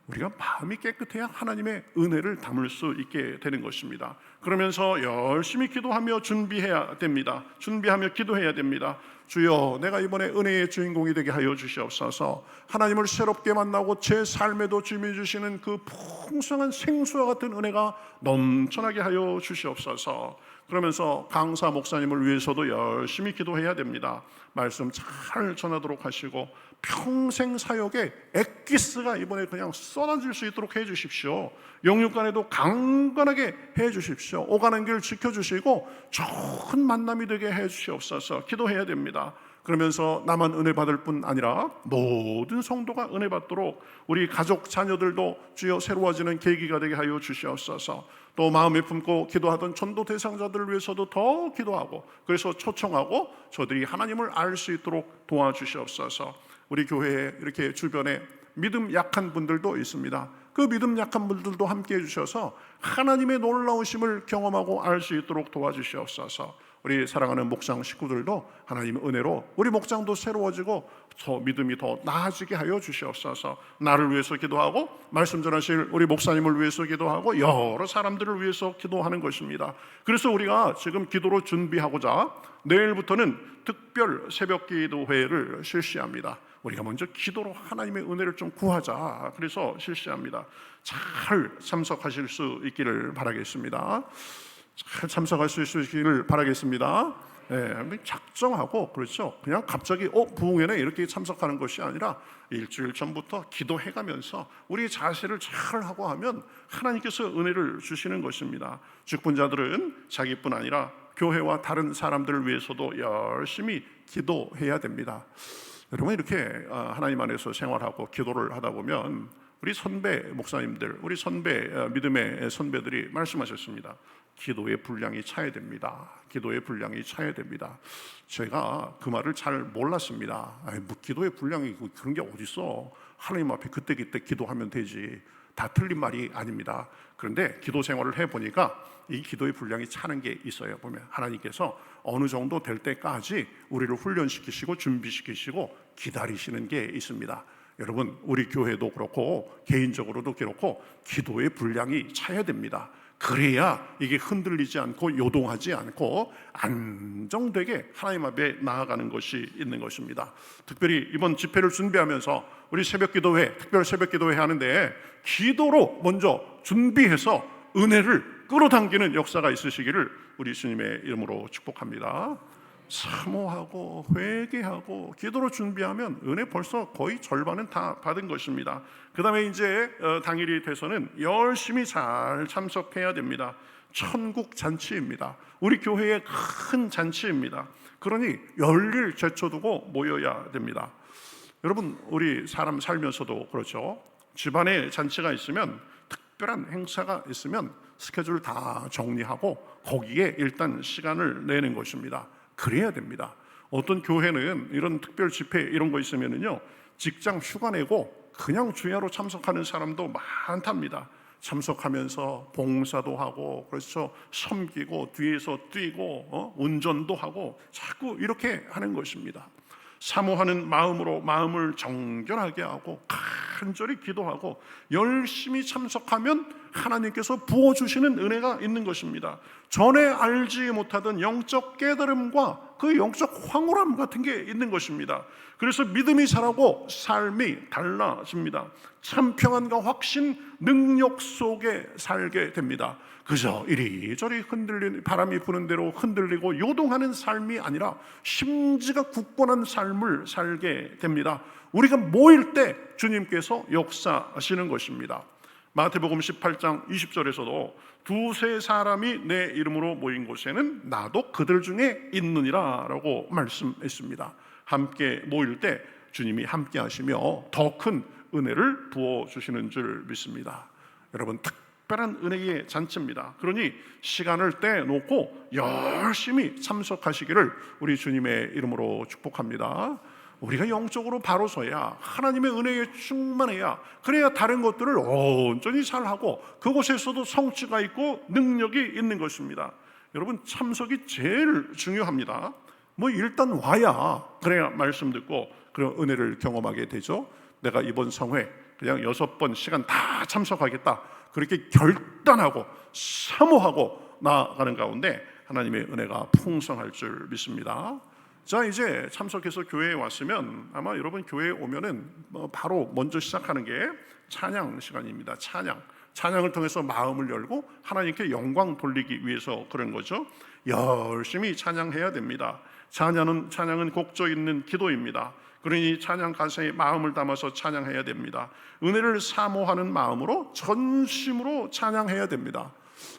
우리가 마음이 깨끗해야 하나님의 은혜를 담을 수 있게 되는 것입니다. 그러면서 열심히 기도하며 준비해야 됩니다. 준비하며 기도해야 됩니다. 주여 내가 이번에 은혜의 주인공이 되게 하여 주시옵소서. 하나님을 새롭게 만나고 제 삶에도 주님이 주시는 그 풍성한 생수와 같은 은혜가 넘쳐나게 하여 주시옵소서. 그러면서 강사 목사님을 위해서도 열심히 기도해야 됩니다. 말씀 잘 전하도록 하시고 평생 사역에 엑기스가 이번에 그냥 쏟아질 수 있도록 해주십시오. 영육간에도 강건하게 해주십시오. 오가는 길 지켜주시고 좋은 만남이 되게 해주시옵소서. 기도해야 됩니다. 그러면서 나만 은혜 받을 뿐 아니라 모든 성도가 은혜 받도록 우리 가족 자녀들도 주여 새로워지는 계기가 되게 하여 주시옵소서. 또 마음에 품고 기도하던 전도 대상자들을 위해서도 더 기도하고, 그래서 초청하고 저들이 하나님을 알 수 있도록 도와주시옵소서. 우리 교회에 이렇게 주변에 믿음 약한 분들도 있습니다. 그 믿음 약한 분들도 함께 해주셔서 하나님의 놀라우심을 경험하고 알 수 있도록 도와주시옵소서. 우리 사랑하는 목장 식구들도 하나님의 은혜로 우리 목장도 새로워지고 더 믿음이 더 나아지게 하여 주시옵소서. 나를 위해서 기도하고 말씀 전하실 우리 목사님을 위해서 기도하고 여러 사람들을 위해서 기도하는 것입니다. 그래서 우리가 지금 기도로 준비하고자 내일부터는 특별 새벽 기도회를 실시합니다. 우리가 먼저 기도로 하나님의 은혜를 좀 구하자. 그래서 실시합니다. 잘 참석하실 수 있기를 바라겠습니다. 잘 참석할 수 있기를 바라겠습니다. 작정하고, 그렇죠, 그냥 갑자기 부흥회네 이렇게 참석하는 것이 아니라 일주일 전부터 기도해가면서 우리 자세를 잘 하고 하면 하나님께서 은혜를 주시는 것입니다. 직분자들은 자기뿐 아니라 교회와 다른 사람들을 위해서도 열심히 기도해야 됩니다. 여러분, 이렇게 하나님 안에서 생활하고 기도를 하다 보면 우리 선배 목사님들, 우리 선배 믿음의 선배들이 말씀하셨습니다. 기도의 분량이 차야 됩니다. 기도의 분량이 차야 됩니다. 제가 그 말을 잘 몰랐습니다. 뭐 기도의 분량이 그런 게 어딨어? 하나님 앞에 그때그때 기도하면 되지. 다 틀린 말이 아닙니다. 그런데 기도 생활을 해보니까 이 기도의 분량이 차는 게 있어요. 보면 하나님께서 어느 정도 될 때까지 우리를 훈련시키시고 준비시키시고 기다리시는 게 있습니다. 여러분, 우리 교회도 그렇고 개인적으로도 그렇고 기도의 분량이 차야 됩니다. 그래야 이게 흔들리지 않고 요동하지 않고 안정되게 하나님 앞에 나아가는 것이 있는 것입니다. 특별히 이번 집회를 준비하면서 우리 새벽기도회, 특별 새벽기도회 하는데 기도로 먼저 준비해서 은혜를 끌어당기는 역사가 있으시기를 우리 주님의 이름으로 축복합니다. 사모하고 회개하고 기도로 준비하면 은혜 벌써 거의 절반은 다 받은 것입니다. 그 다음에 이제 당일이 돼서는 열심히 잘 참석해야 됩니다. 천국 잔치입니다. 우리 교회의 큰 잔치입니다. 그러니 열일 제쳐두고 모여야 됩니다. 여러분, 우리 사람 살면서도 그렇죠. 집안에 잔치가 있으면, 특별한 행사가 있으면 스케줄 다 정리하고 거기에 일단 시간을 내는 것입니다. 그래야 됩니다. 어떤 교회는 이런 특별 집회 이런 거 있으면은요, 직장 휴가 내고 그냥 주야로 참석하는 사람도 많답니다. 참석하면서 봉사도 하고, 그렇죠, 섬기고 뒤에서 뛰고 운전도 하고 자꾸 이렇게 하는 것입니다. 사모하는 마음으로 마음을 정결하게 하고 간절히 기도하고 열심히 참석하면 하나님께서 부어주시는 은혜가 있는 것입니다. 전에 알지 못하던 영적 깨달음과 그 영적 황홀함 같은 게 있는 것입니다. 그래서 믿음이 자라고 삶이 달라집니다. 참 평안과 확신, 능력 속에 살게 됩니다. 그저 이리저리 흔들리는, 바람이 부는 대로 흔들리고 요동하는 삶이 아니라 심지가 굳건한 삶을 살게 됩니다. 우리가 모일 때 주님께서 역사하시는 것입니다. 마태복음 18장 20절에서도 두세 사람이 내 이름으로 모인 곳에는 나도 그들 중에 있느니라 라고 말씀했습니다. 함께 모일 때 주님이 함께 하시며 더 큰 은혜를 부어주시는 줄 믿습니다. 여러분, 특별한 은혜의 잔치입니다. 그러니 시간을 떼놓고 열심히 참석하시기를 우리 주님의 이름으로 축복합니다. 우리가 영적으로 바로 서야, 하나님의 은혜에 충만해야, 그래야 다른 것들을 온전히 잘하고 그곳에서도 성취가 있고 능력이 있는 것입니다. 여러분, 참석이 제일 중요합니다. 일단 와야, 그래야 말씀 듣고 그런 은혜를 경험하게 되죠. 내가 이번 성회 그냥 6번 시간 다 참석하겠다, 그렇게 결단하고 사모하고 나아가는 가운데 하나님의 은혜가 풍성할 줄 믿습니다. 자, 이제 참석해서 교회에 왔으면 아마 여러분 교회에 오면은 바로 먼저 시작하는 게 찬양 시간입니다. 찬양을 통해서 마음을 열고 하나님께 영광 돌리기 위해서 그런 거죠. 열심히 찬양해야 됩니다. 찬양은 곡조 있는 기도입니다. 그러니 찬양 가사에 마음을 담아서 찬양해야 됩니다. 은혜를 사모하는 마음으로 전심으로 찬양해야 됩니다.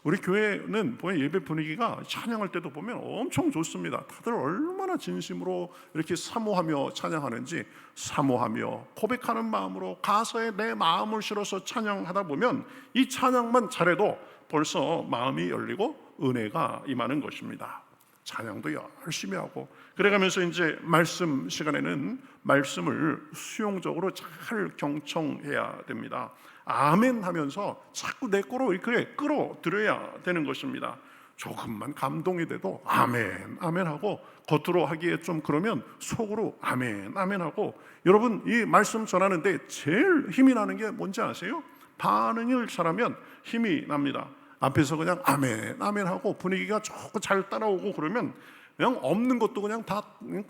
우리 교회는 보면 예배 분위기가 찬양할 때도 보면 엄청 좋습니다. 다들 얼마나 진심으로 이렇게 사모하며 찬양하는지, 사모하며 고백하는 마음으로 가사에 내 마음을 실어서 찬양하다 보면 이 찬양만 잘해도 벌써 마음이 열리고 은혜가 임하는 것입니다. 찬양도 열심히 하고, 그래가면서 이제 말씀 시간에는 말씀을 수용적으로 잘 경청해야 됩니다. 아멘 하면서 자꾸 내 거로 이렇게 끌어들여야 되는 것입니다. 조금만 감동이 돼도 아멘 아멘 하고, 겉으로 하기에 좀 그러면 속으로 아멘 아멘 하고. 여러분, 이 말씀 전하는데 제일 힘이 나는 게 뭔지 아세요? 반응을 잘하면 힘이 납니다. 앞에서 그냥 아멘 아멘 하고 분위기가 조금 잘 따라오고 그러면 그냥 없는 것도 그냥 다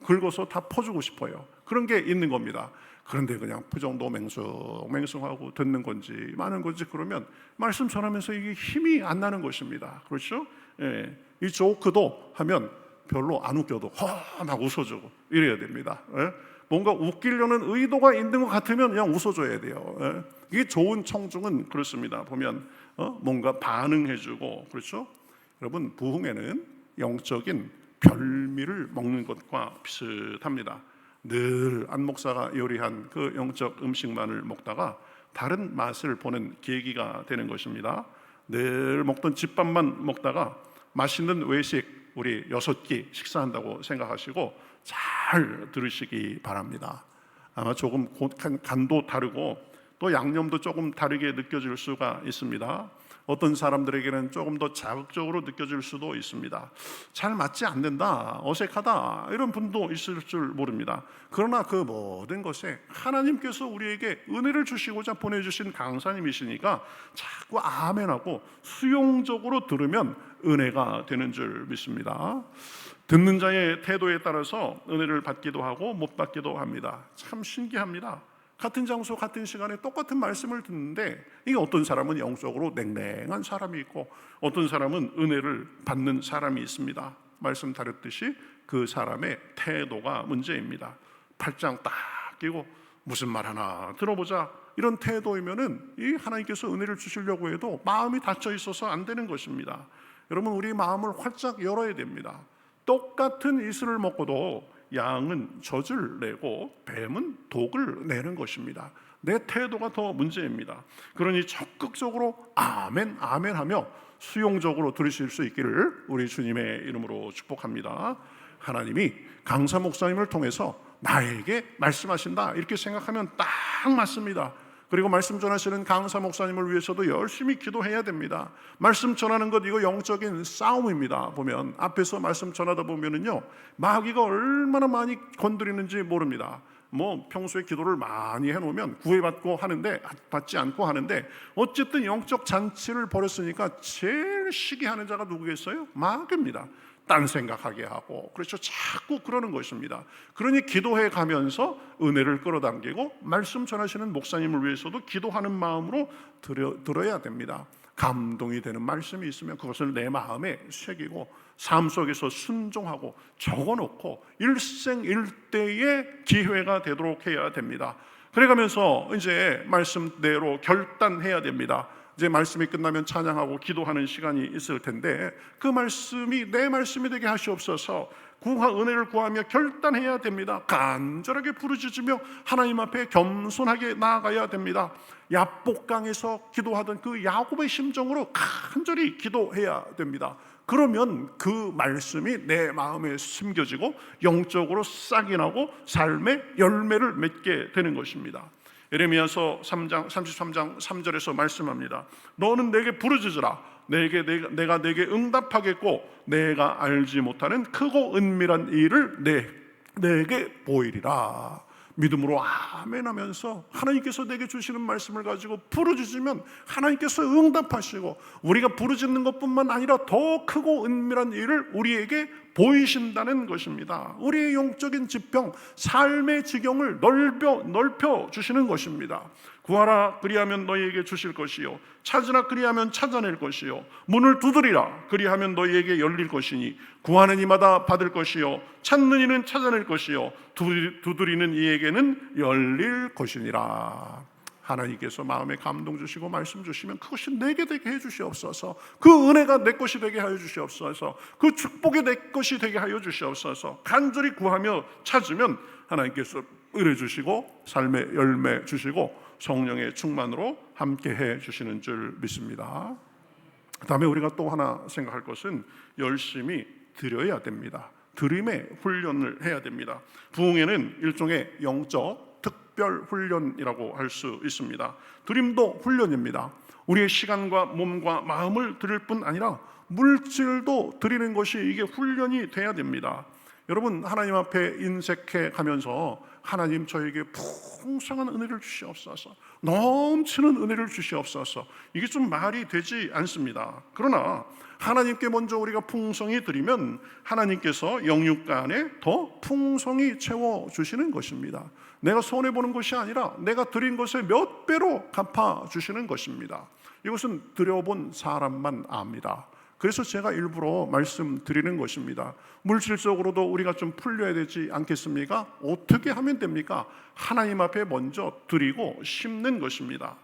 긁어서 다 퍼주고 싶어요. 그런 게 있는 겁니다. 그런데 그냥 표정도 맹숭맹숭하고 듣는 건지 많은 건지 그러면 말씀 전하면서 이게 힘이 안 나는 것입니다. 그렇죠? 예. 이 조크도 하면 별로 안 웃겨도 막 웃어주고 이래야 됩니다. 예? 뭔가 웃기려는 의도가 있는 것 같으면 그냥 웃어줘야 돼요. 예? 이게 좋은 청중은 그렇습니다. 보면 뭔가 반응해주고, 그렇죠? 여러분, 부흥회는 영적인 별미를 먹는 것과 비슷합니다. 늘 안 목사가 요리한 그 영적 음식만을 먹다가 다른 맛을 보는 계기가 되는 것입니다. 늘 먹던 집밥만 먹다가 맛있는 외식 우리 6끼 식사한다고 생각하시고 잘 들으시기 바랍니다. 아마 조금 간도 다르고 또 양념도 조금 다르게 느껴질 수가 있습니다. 어떤 사람들에게는 조금 더 자극적으로 느껴질 수도 있습니다. 잘 맞지 않는다, 어색하다, 이런 분도 있을 줄 모릅니다. 그러나 그 모든 것에 하나님께서 우리에게 은혜를 주시고자 보내주신 강사님이시니까 자꾸 아멘하고 수용적으로 들으면 은혜가 되는 줄 믿습니다. 듣는 자의 태도에 따라서 은혜를 받기도 하고 못 받기도 합니다. 참 신기합니다. 같은 장소 같은 시간에 똑같은 말씀을 듣는데 이게 어떤 사람은 영적으로 냉랭한 사람이 있고 어떤 사람은 은혜를 받는 사람이 있습니다. 말씀 다뤘듯이 그 사람의 태도가 문제입니다. 팔짱 딱 끼고 무슨 말 하나 들어보자, 이런 태도이면은 이 하나님께서 은혜를 주시려고 해도 마음이 닫혀 있어서 안 되는 것입니다. 여러분, 우리 마음을 활짝 열어야 됩니다. 똑같은 이슬을 먹고도 양은 젖을 내고 뱀은 독을 내는 것입니다. 내 태도가 더 문제입니다. 그러니 적극적으로 아멘 아멘 하며 수용적으로 들으실 수 있기를 우리 주님의 이름으로 축복합니다. 하나님이 강사 목사님을 통해서 나에게 말씀하신다 이렇게 생각하면 딱 맞습니다. 그리고 말씀 전하시는 강사 목사님을 위해서도 열심히 기도해야 됩니다. 말씀 전하는 것, 이거 영적인 싸움입니다. 보면 앞에서 말씀 전하다 보면은요, 마귀가 얼마나 많이 건드리는지 모릅니다. 뭐 평소에 기도를 많이 해놓으면 구애받고 하는데, 받지 않고 하는데, 어쨌든 영적 잔치를 벌였으니까 제일 시기하는 자가 누구겠어요? 마귀입니다. 딴 생각하게 하고, 그렇죠, 자꾸 그러는 것입니다. 그러니 기도해 가면서 은혜를 끌어당기고 말씀 전하시는 목사님을 위해서도 기도하는 마음으로 들어야 됩니다. 감동이 되는 말씀이 있으면 그것을 내 마음에 새기고 삶 속에서 순종하고 적어놓고 일생일대의 기회가 되도록 해야 됩니다. 그래가면서 이제 말씀대로 결단해야 됩니다. 이제 말씀이 끝나면 찬양하고 기도하는 시간이 있을 텐데 그 말씀이 내 말씀이 되게 하시옵소서. 은혜를 구하며 결단해야 됩니다. 간절하게 부르짖으며 하나님 앞에 겸손하게 나아가야 됩니다. 야복강에서 기도하던 그 야곱의 심정으로 간절히 기도해야 됩니다. 그러면 그 말씀이 내 마음에 심겨지고 영적으로 싹이 나고 삶의 열매를 맺게 되는 것입니다. 예레미야서 33장 3절에서 말씀합니다. 너는 내게 부르짖으라. 내가 내게 응답하겠고 내가 알지 못하는 크고 은밀한 일을 내게 보이리라. 믿음으로 아멘 하면서 하나님께서 내게 주시는 말씀을 가지고 부르짖으면 하나님께서 응답하시고 우리가 부르짖는 것뿐만 아니라 더 크고 은밀한 일을 우리에게 보이신다는 것입니다. 우리의 영적인 지평, 삶의 지경을 넓혀 주시는 것입니다. 구하라 그리하면 너희에게 주실 것이요 찾으라 그리하면 찾아낼 것이요 문을 두드리라 그리하면 너희에게 열릴 것이니 구하는 이마다 받을 것이요 찾는 이는 찾아낼 것이요 두드리는 이에게는 열릴 것이니라. 하나님께서 마음에 감동 주시고 말씀 주시면 그것이 내게 되게 해 주시옵소서. 그 은혜가 내 것이 되게 하여 주시옵소서. 그 축복이 내 것이 되게 하여 주시옵소서. 간절히 구하며 찾으면 하나님께서 은혜 주시고 삶의 열매 주시고 성령의 충만으로 함께 해 주시는 줄 믿습니다. 그 다음에 우리가 또 하나 생각할 것은 열심히 드려야 됩니다. 드림의 훈련을 해야 됩니다. 부흥회는 일종의 영적 특별 훈련이라고 할 수 있습니다. 드림도 훈련입니다. 우리의 시간과 몸과 마음을 드릴 뿐 아니라 물질도 드리는 것이 이게 훈련이 돼야 됩니다. 여러분, 하나님 앞에 인색해 가면서 하나님 저에게 풍성한 은혜를 주시옵소서, 넘치는 은혜를 주시옵소서, 이게 좀 말이 되지 않습니다. 그러나 하나님께 먼저 우리가 풍성히 드리면 하나님께서 영육간 안에 더 풍성히 채워주시는 것입니다. 내가 손해보는 것이 아니라 내가 드린 것의 몇 배로 갚아주시는 것입니다. 이것은 드려본 사람만 압니다. 그래서 제가 일부러 말씀드리는 것입니다. 물질적으로도 우리가 좀 풀려야 되지 않겠습니까? 어떻게 하면 됩니까? 하나님 앞에 먼저 드리고 심는 것입니다.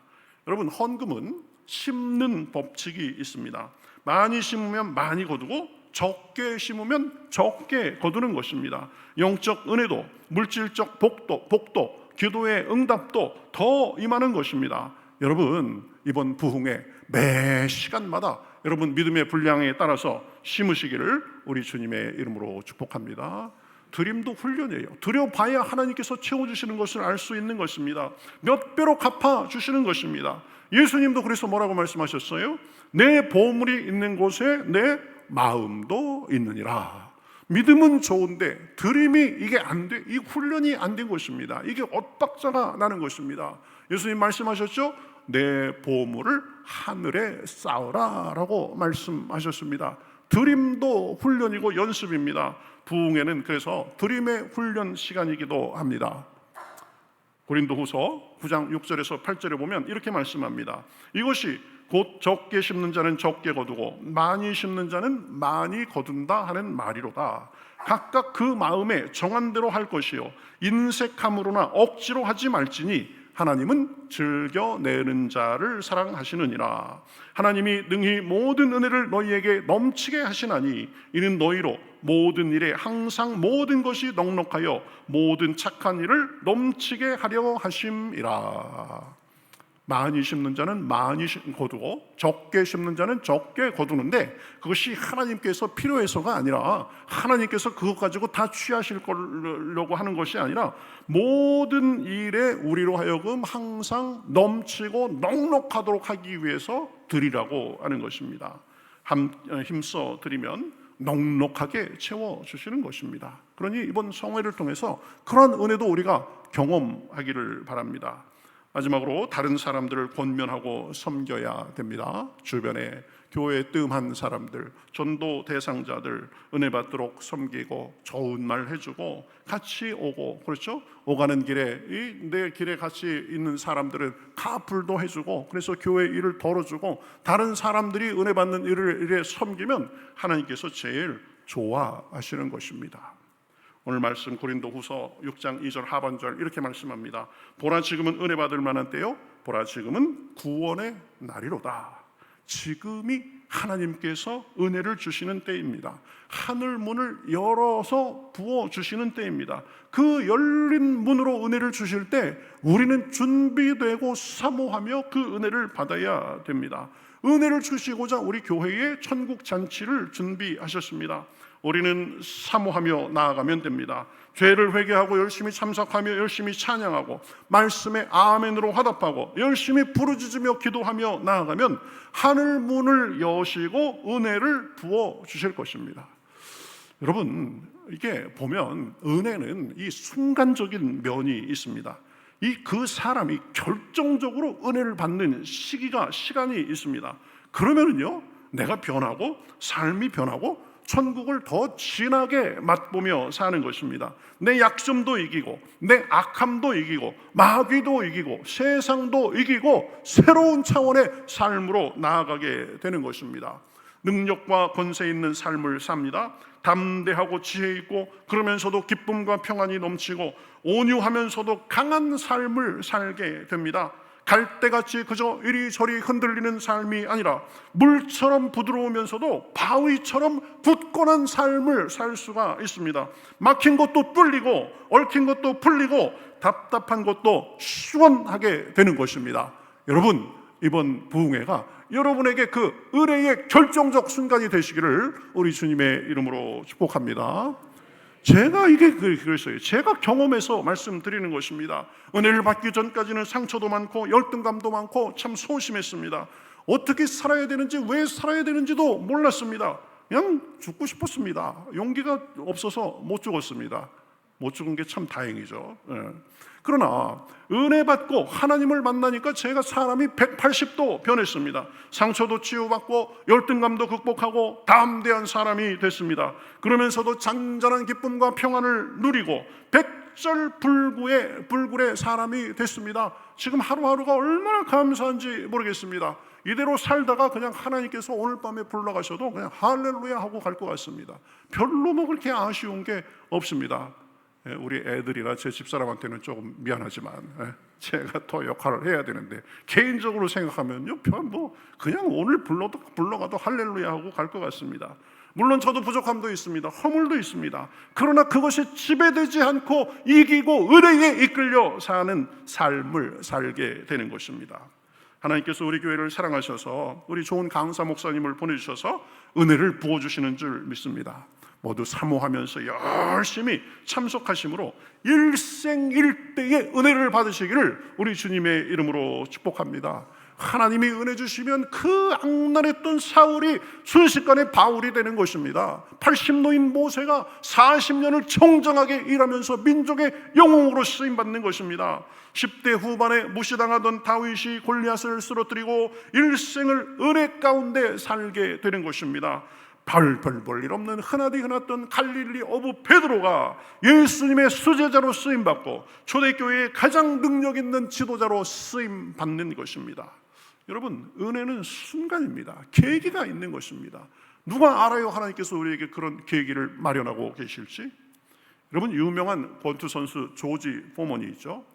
여러분, 헌금은 심는 법칙이 있습니다. 많이 심으면 많이 거두고 적게 심으면 적게 거두는 것입니다. 영적 은혜도 물질적 복도, 기도의 응답도 더 임하는 것입니다. 여러분, 이번 부흥회 매 시간마다 여러분 믿음의 분량에 따라서 심으시기를 우리 주님의 이름으로 축복합니다. 드림도 훈련이에요. 드려봐야 하나님께서 채워주시는 것을 알 수 있는 것입니다. 몇 배로 갚아주시는 것입니다. 예수님도 그래서 뭐라고 말씀하셨어요? 내 보물이 있는 곳에 내 마음도 있느니라. 믿음은 좋은데 드림이 이게 안 돼, 이 훈련이 안 된 것입니다. 이게 엇박자가 나는 것입니다. 예수님 말씀하셨죠? 내 보물을 하늘에 쌓으라 라고 말씀하셨습니다. 드림도 훈련이고 연습입니다. 부흥회는 그래서 드림의 훈련 시간이기도 합니다. 고린도후서 9장 6절에서 8절에 보면 이렇게 말씀합니다. 이것이 곧 적게 심는 자는 적게 거두고 많이 심는 자는 많이 거둔다 하는 말이로다. 각각 그 마음에 정한 대로 할 것이요 인색함으로나 억지로 하지 말지니 하나님은 즐겨내는 자를 사랑하시느니라. 하나님이 능히 모든 은혜를 너희에게 넘치게 하시나니 이는 너희로 모든 일에 항상 모든 것이 넉넉하여 모든 착한 일을 넘치게 하려 하심이라. 많이 심는 자는 많이 거두고 적게 심는 자는 적게 거두는데 그것이 하나님께서 필요해서가 아니라 하나님께서 그것 가지고 다 취하실 거려고 하는 것이 아니라 모든 일에 우리로 하여금 항상 넘치고 넉넉하도록 하기 위해서 드리라고 하는 것입니다. 힘써 드리면 넉넉하게 채워주시는 것입니다. 그러니 이번 성회를 통해서 그런 은혜도 우리가 경험하기를 바랍니다. 마지막으로 다른 사람들을 권면하고 섬겨야 됩니다. 주변에 교회에 뜸한 사람들, 전도 대상자들 은혜 받도록 섬기고 좋은 말 해주고 같이 오고, 그렇죠? 오가는 길에 내 길에 같이 있는 사람들은 카풀도 해주고, 그래서 교회 일을 덜어주고 다른 사람들이 은혜 받는 일을 이래 섬기면 하나님께서 제일 좋아하시는 것입니다. 오늘 말씀 고린도후서 6장 2절 하반절 이렇게 말씀합니다. 보라 지금은 은혜 받을 만한 때요, 보라 지금은 구원의 날이로다. 지금이 하나님께서 은혜를 주시는 때입니다. 하늘 문을 열어서 부어주시는 때입니다. 그 열린 문으로 은혜를 주실 때 우리는 준비되고 사모하며 그 은혜를 받아야 됩니다. 은혜를 주시고자 우리 교회에 천국 잔치를 준비하셨습니다. 우리는 사모하며 나아가면 됩니다. 죄를 회개하고 열심히 참석하며 열심히 찬양하고 말씀에 아멘으로 화답하고 열심히 부르짖으며 기도하며 나아가면 하늘 문을 여시고 은혜를 부어주실 것입니다. 여러분, 이게 보면 은혜는 이 순간적인 면이 있습니다. 그 사람이 결정적으로 은혜를 받는 시간이 있습니다. 그러면은요, 내가 변하고 삶이 변하고 천국을 더 진하게 맛보며 사는 것입니다. 내 약점도 이기고 내 악함도 이기고 마귀도 이기고 세상도 이기고 새로운 차원의 삶으로 나아가게 되는 것입니다. 능력과 권세 있는 삶을 삽니다. 담대하고 지혜 있고 그러면서도 기쁨과 평안이 넘치고 온유하면서도 강한 삶을 살게 됩니다. 갈대같이 그저 이리저리 흔들리는 삶이 아니라 물처럼 부드러우면서도 바위처럼 굳건한 삶을 살 수가 있습니다. 막힌 것도 뚫리고 얽힌 것도 풀리고 답답한 것도 시원하게 되는 것입니다. 여러분, 이번 부흥회가 여러분에게 그 은혜의 결정적 순간이 되시기를 우리 주님의 이름으로 축복합니다. 제가 이게 그랬어요. 제가 경험해서 말씀드리는 것입니다. 은혜를 받기 전까지는 상처도 많고 열등감도 많고 참 소심했습니다. 어떻게 살아야 되는지, 왜 살아야 되는지도 몰랐습니다. 그냥 죽고 싶었습니다. 용기가 없어서 못 죽었습니다. 못 죽은 게 참 다행이죠. 그러나 은혜 받고 하나님을 만나니까 제가 사람이 180도 변했습니다. 상처도 치유받고 열등감도 극복하고 담대한 사람이 됐습니다. 그러면서도 잔잔한 기쁨과 평안을 누리고 백절불굴의 사람이 됐습니다. 지금 하루하루가 얼마나 감사한지 모르겠습니다. 이대로 살다가 그냥 하나님께서 오늘 밤에 불러가셔도 그냥 할렐루야 하고 갈 것 같습니다. 별로 뭐 그렇게 아쉬운 게 없습니다. 우리 애들이나 제 집사람한테는 조금 미안하지만 제가 더 역할을 해야 되는데, 개인적으로 생각하면요, 뭐 그냥 오늘 불러가도 할렐루야 하고 갈 것 같습니다. 물론 저도 부족함도 있습니다. 허물도 있습니다. 그러나 그것이 지배되지 않고 이기고 은혜에 이끌려 사는 삶을 살게 되는 것입니다. 하나님께서 우리 교회를 사랑하셔서 우리 좋은 강사 목사님을 보내주셔서 은혜를 부어주시는 줄 믿습니다. 모두 사모하면서 열심히 참석하심으로 일생일대의 은혜를 받으시기를 우리 주님의 이름으로 축복합니다. 하나님이 은혜 주시면 그 악랄했던 사울이 순식간에 바울이 되는 것입니다. 80노인 모세가 40년을 청정하게 일하면서 민족의 영웅으로 쓰임받는 것입니다. 10대 후반에 무시당하던 다윗이 골리앗을 쓰러뜨리고 일생을 은혜 가운데 살게 되는 것입니다. 별 볼 일 없는 흔하디 흔했던 갈릴리 어부 베드로가 예수님의 수제자로 쓰임받고 초대교회의 가장 능력 있는 지도자로 쓰임받는 것입니다. 여러분, 은혜는 순간입니다. 계기가 있는 것입니다. 누가 알아요? 하나님께서 우리에게 그런 계기를 마련하고 계실지. 여러분, 유명한 권투 선수 조지 포먼이 있죠.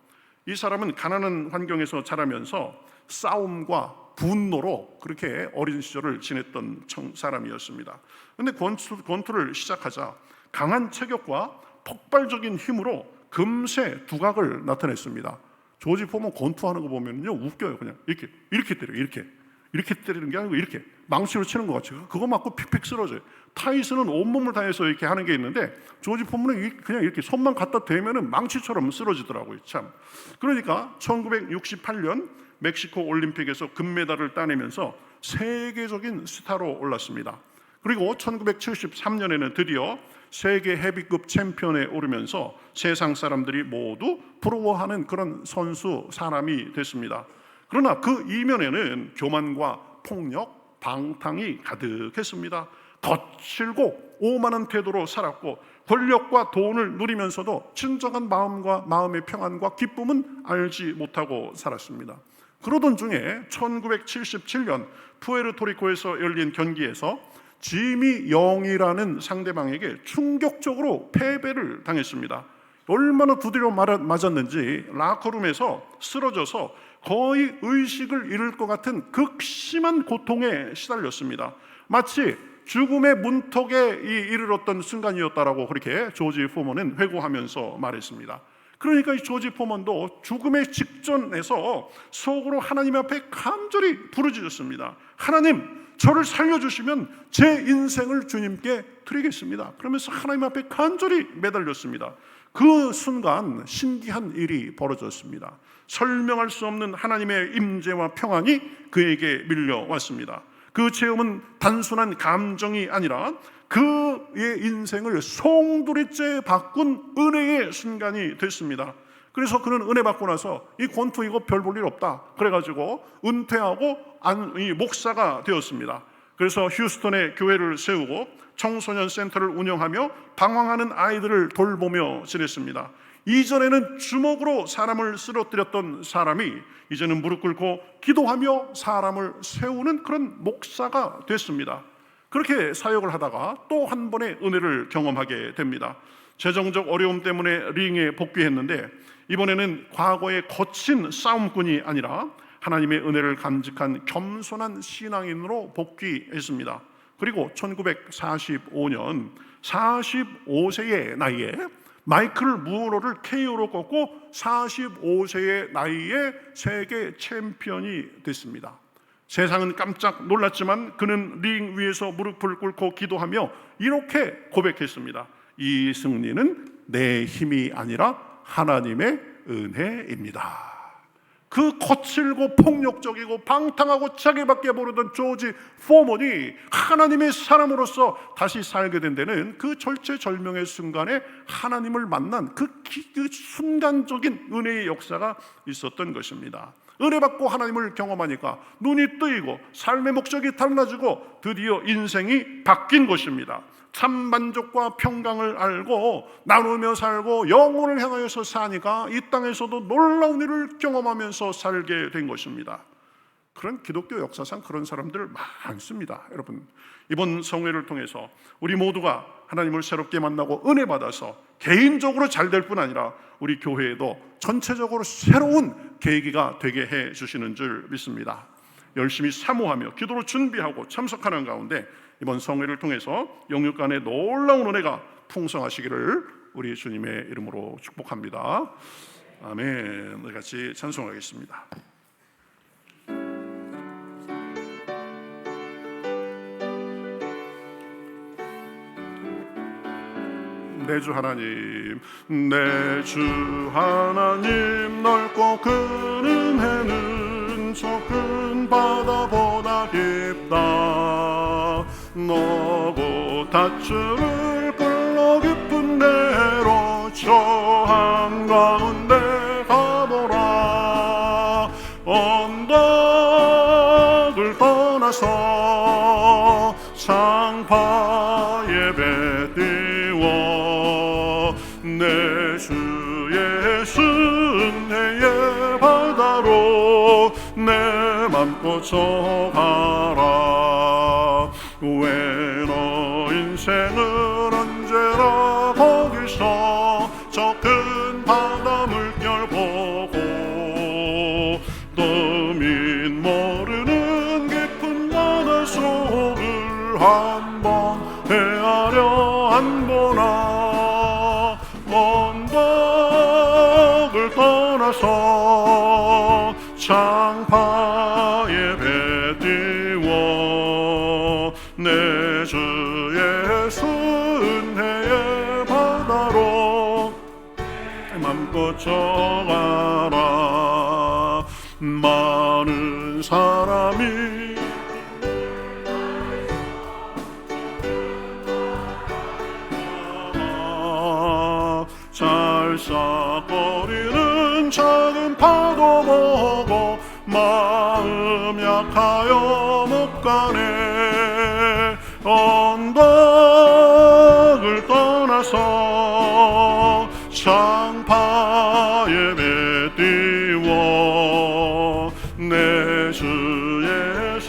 이 사람은 가난한 환경에서 자라면서 싸움과 분노로 그렇게 어린 시절을 지냈던 사람이었습니다. 그런데 권투를 시작하자 강한 체격과 폭발적인 힘으로 금세 두각을 나타냈습니다. 조지 포먼 권투하는 거 보면요, 웃겨요. 그냥 이렇게 때려요. 이렇게 때리는 게 아니고 이렇게 망치로 치는 것 같아요. 그거 맞고 픽픽 쓰러져요. 타이슨은 온몸을 다해서 이렇게 하는 게 있는데 조지 포먼은 그냥 이렇게 손만 갖다 대면은 망치처럼 쓰러지더라고요. 참. 그러니까 1968년 멕시코 올림픽에서 금메달을 따내면서 세계적인 스타로 올랐습니다. 그리고 1973년에는 드디어 세계 헤비급 챔피언에 오르면서 세상 사람들이 모두 부러워하는 그런 선수 사람이 됐습니다. 그러나 그 이면에는 교만과 폭력, 방탕이 가득했습니다. 거칠고 오만한 태도로 살았고 권력과 돈을 누리면서도 진정한 마음과 마음의 평안과 기쁨은 알지 못하고 살았습니다. 그러던 중에 1977년 푸에르토리코에서 열린 경기에서 지미 영이라는 상대방에게 충격적으로 패배를 당했습니다. 얼마나 두드려 맞았는지 라커룸에서 쓰러져서 거의 의식을 잃을 것 같은 극심한 고통에 시달렸습니다. 마치 죽음의 문턱에 이르렀던 순간이었다라고 그렇게 조지 포먼은 회고하면서 말했습니다. 그러니까 이 조지 포먼도 죽음의 직전에서 속으로 하나님 앞에 간절히 부르짖었습니다. 하나님, 저를 살려주시면 제 인생을 주님께 드리겠습니다. 그러면서 하나님 앞에 간절히 매달렸습니다. 그 순간 신기한 일이 벌어졌습니다. 설명할 수 없는 하나님의 임재와 평안이 그에게 밀려왔습니다. 그 체험은 단순한 감정이 아니라 그의 인생을 송두리째 바꾼 은혜의 순간이 됐습니다. 그래서 그는 은혜 받고 나서 이 권투 이거 별 볼 일 없다 그래가지고 은퇴하고 이 목사가 되었습니다. 그래서 휴스턴에 교회를 세우고 청소년 센터를 운영하며 방황하는 아이들을 돌보며 지냈습니다. 이전에는 주먹으로 사람을 쓰러뜨렸던 사람이 이제는 무릎 꿇고 기도하며 사람을 세우는 그런 목사가 됐습니다. 그렇게 사역을 하다가 또 한 번의 은혜를 경험하게 됩니다. 재정적 어려움 때문에 링에 복귀했는데 이번에는 과거의 거친 싸움꾼이 아니라 하나님의 은혜를 간직한 겸손한 신앙인으로 복귀했습니다. 그리고 1945년 45세의 나이에 마이클 무어를 KO로 꺾고 45세의 나이에 세계 챔피언이 됐습니다. 세상은 깜짝 놀랐지만 그는 링 위에서 무릎을 꿇고 기도하며 이렇게 고백했습니다. 이 승리는 내 힘이 아니라 하나님의 은혜입니다. 그 거칠고 폭력적이고 방탕하고 자기밖에 모르던 조지 포먼이 하나님의 사람으로서 다시 살게 된 데는 그 절체절명의 순간에 하나님을 만난 그 순간적인 은혜의 역사가 있었던 것입니다. 은혜 받고 하나님을 경험하니까 눈이 뜨이고 삶의 목적이 달라지고 드디어 인생이 바뀐 것입니다. 참 만족과 평강을 알고 나누며 살고 영혼을 향하여서 사니까 이 땅에서도 놀라운 일을 경험하면서 살게 된 것입니다. 그런 기독교 역사상 그런 사람들 많습니다. 여러분, 이번 성회를 통해서 우리 모두가 하나님을 새롭게 만나고 은혜 받아서 개인적으로 잘 될 뿐 아니라 우리 교회에도 전체적으로 새로운 계기가 되게 해 주시는 줄 믿습니다. 열심히 사모하며 기도로 준비하고 참석하는 가운데 이번 성회를 통해서 영육 간의 놀라운 은혜가 풍성하시기를 우리 주님의 이름으로 축복합니다. 아멘. 우리 같이 찬송하겠습니다. 내 주 하나님, 내 주 하나님, 넓고 큰 은혜는 저 큰 바다보다 깊다. 너고 닷줄을 끌러 깊은 데로 저 한가운데 가보라. 언덕을 떠나서 상파 예배 띄워 내 주의 은혜의 바다로 내 맘껏 져가라. 왜 너 인생을 언제나 거기서 저 큰 바다 물결 보고 떠민 모르는 깊은 바다 속을 한번 헤아려 안 보나. 언덕을 떠나서 창파에 배 띄워 내 주의 은혜의 바다로 맘껏 져가라. 많은 사람이 찰싹거리는 작은 파도 보고 마음 약하여 못 가네. 언덕을 떠나서 창파에 배 띄워 내 주의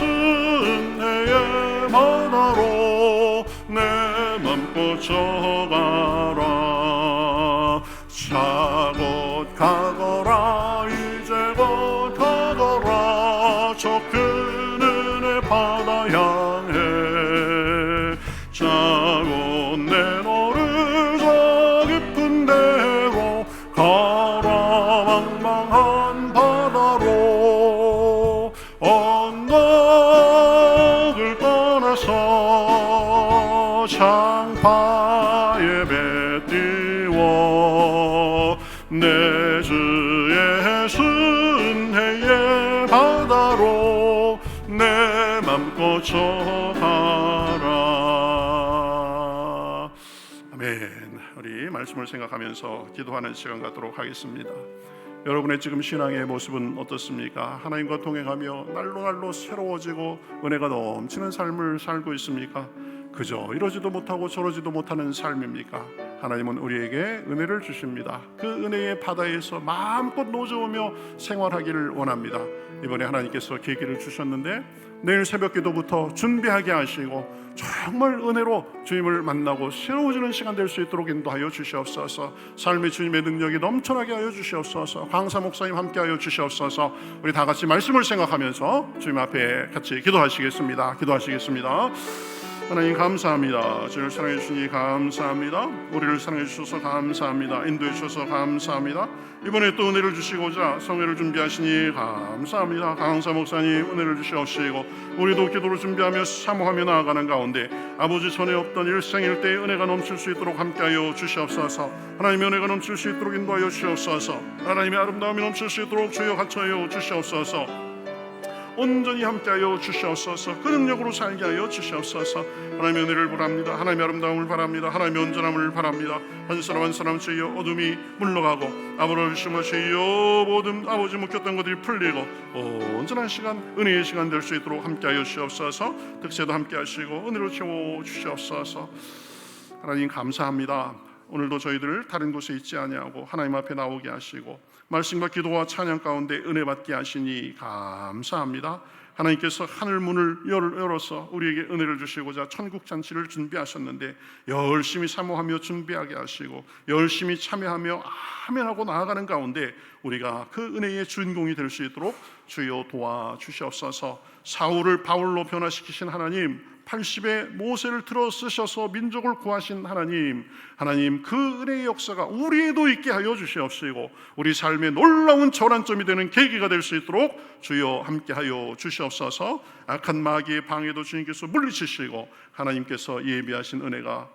은혜의 바다로 내 맘껏 져가라. 자 곧 가거라. 이제 곧 가거라. 저 큰 은혜 바다 향해. 자 곧 내 너를 저 깊은 데로 가라. 망망한 바다로 언덕을 떠나서 창파에 배 띄워 내 주의 은혜의 바다로 내 맘껏 져가라. 아멘. 우리 말씀을 생각하면서 기도하는 시간 갖도록 하겠습니다. 여러분의 지금 신앙의 모습은 어떻습니까? 하나님과 동행하며 날로 새로워지고 은혜가 넘치는 삶을 살고 있습니까? 그저 이러지도 못하고 저러지도 못하는 삶입니까? 하나님은 우리에게 은혜를 주십니다. 그 은혜의 바다에서 마음껏 노져오며 생활하기를 원합니다. 이번에 하나님께서 계기를 주셨는데 내일 새벽 기도부터 준비하게 하시고 정말 은혜로 주님을 만나고 새로워지는 시간 될 수 있도록 인도하여 주시옵소서. 삶의 주님의 능력이 넘쳐나게 하여 주시옵소서. 강사 목사님 함께하여 주시옵소서. 우리 다 같이 말씀을 생각하면서 주님 앞에 같이 기도하시겠습니다. 하나님 감사합니다. 저를 사랑해 주시니 감사합니다. 우리를 사랑해 주셔서 감사합니다. 인도해 주셔서 감사합니다. 이번에 또 은혜를 주시고자 성회를 준비하시니 감사합니다. 강사 목사님 은혜를 주시옵시고 우리도 기도를 준비하며 사모하며 나아가는 가운데 아버지 전에 없던 일생일대의 은혜가 넘칠 수 있도록 함께하여 주시옵소서. 하나님의 은혜가 넘칠 수 있도록 인도하여 주시옵소서. 하나님의 아름다움이 넘칠 수 있도록 주여 갖춰여 주시옵소서. 온전히 함께하여 주시옵소서. 그 능력으로 살게 하여 주시옵소서. 하나님의 은혜를 바랍니다. 하나님의 아름다움을 바랍니다. 하나님의 온전함을 바랍니다. 한 사람 한 사람 주여 어둠이 물러가고 아버지시며 주여 모든 아버지 묶였던 것들이 풀리고 온전한 시간 은혜의 시간 될 수 있도록 함께하여 주시옵소서. 특세도 함께하시고 은혜로 채워 주시옵소서. 하나님 감사합니다. 오늘도 저희들 다른 곳에 있지 아니하고 하나님 앞에 나오게 하시고 말씀과 기도와 찬양 가운데 은혜 받게 하시니 감사합니다. 하나님께서 하늘 문을 열어서 우리에게 은혜를 주시고자 천국 잔치를 준비하셨는데 열심히 사모하며 준비하게 하시고 열심히 참여하며 아멘하고 나아가는 가운데 우리가 그 은혜의 주인공이 될 수 있도록 주여 도와주시옵소서. 사울을 바울로 변화시키신 하나님, 80의 모세를 들어 쓰셔서 민족을 구하신 하나님 그 은혜의 역사가 우리에도 있게 하여 주시옵시고 우리 삶의 놀라운 전환점이 되는 계기가 될 수 있도록 주여 함께하여 주시옵소서. 악한 마귀의 방해도 주님께서 물리치시고 하나님께서 예비하신 은혜가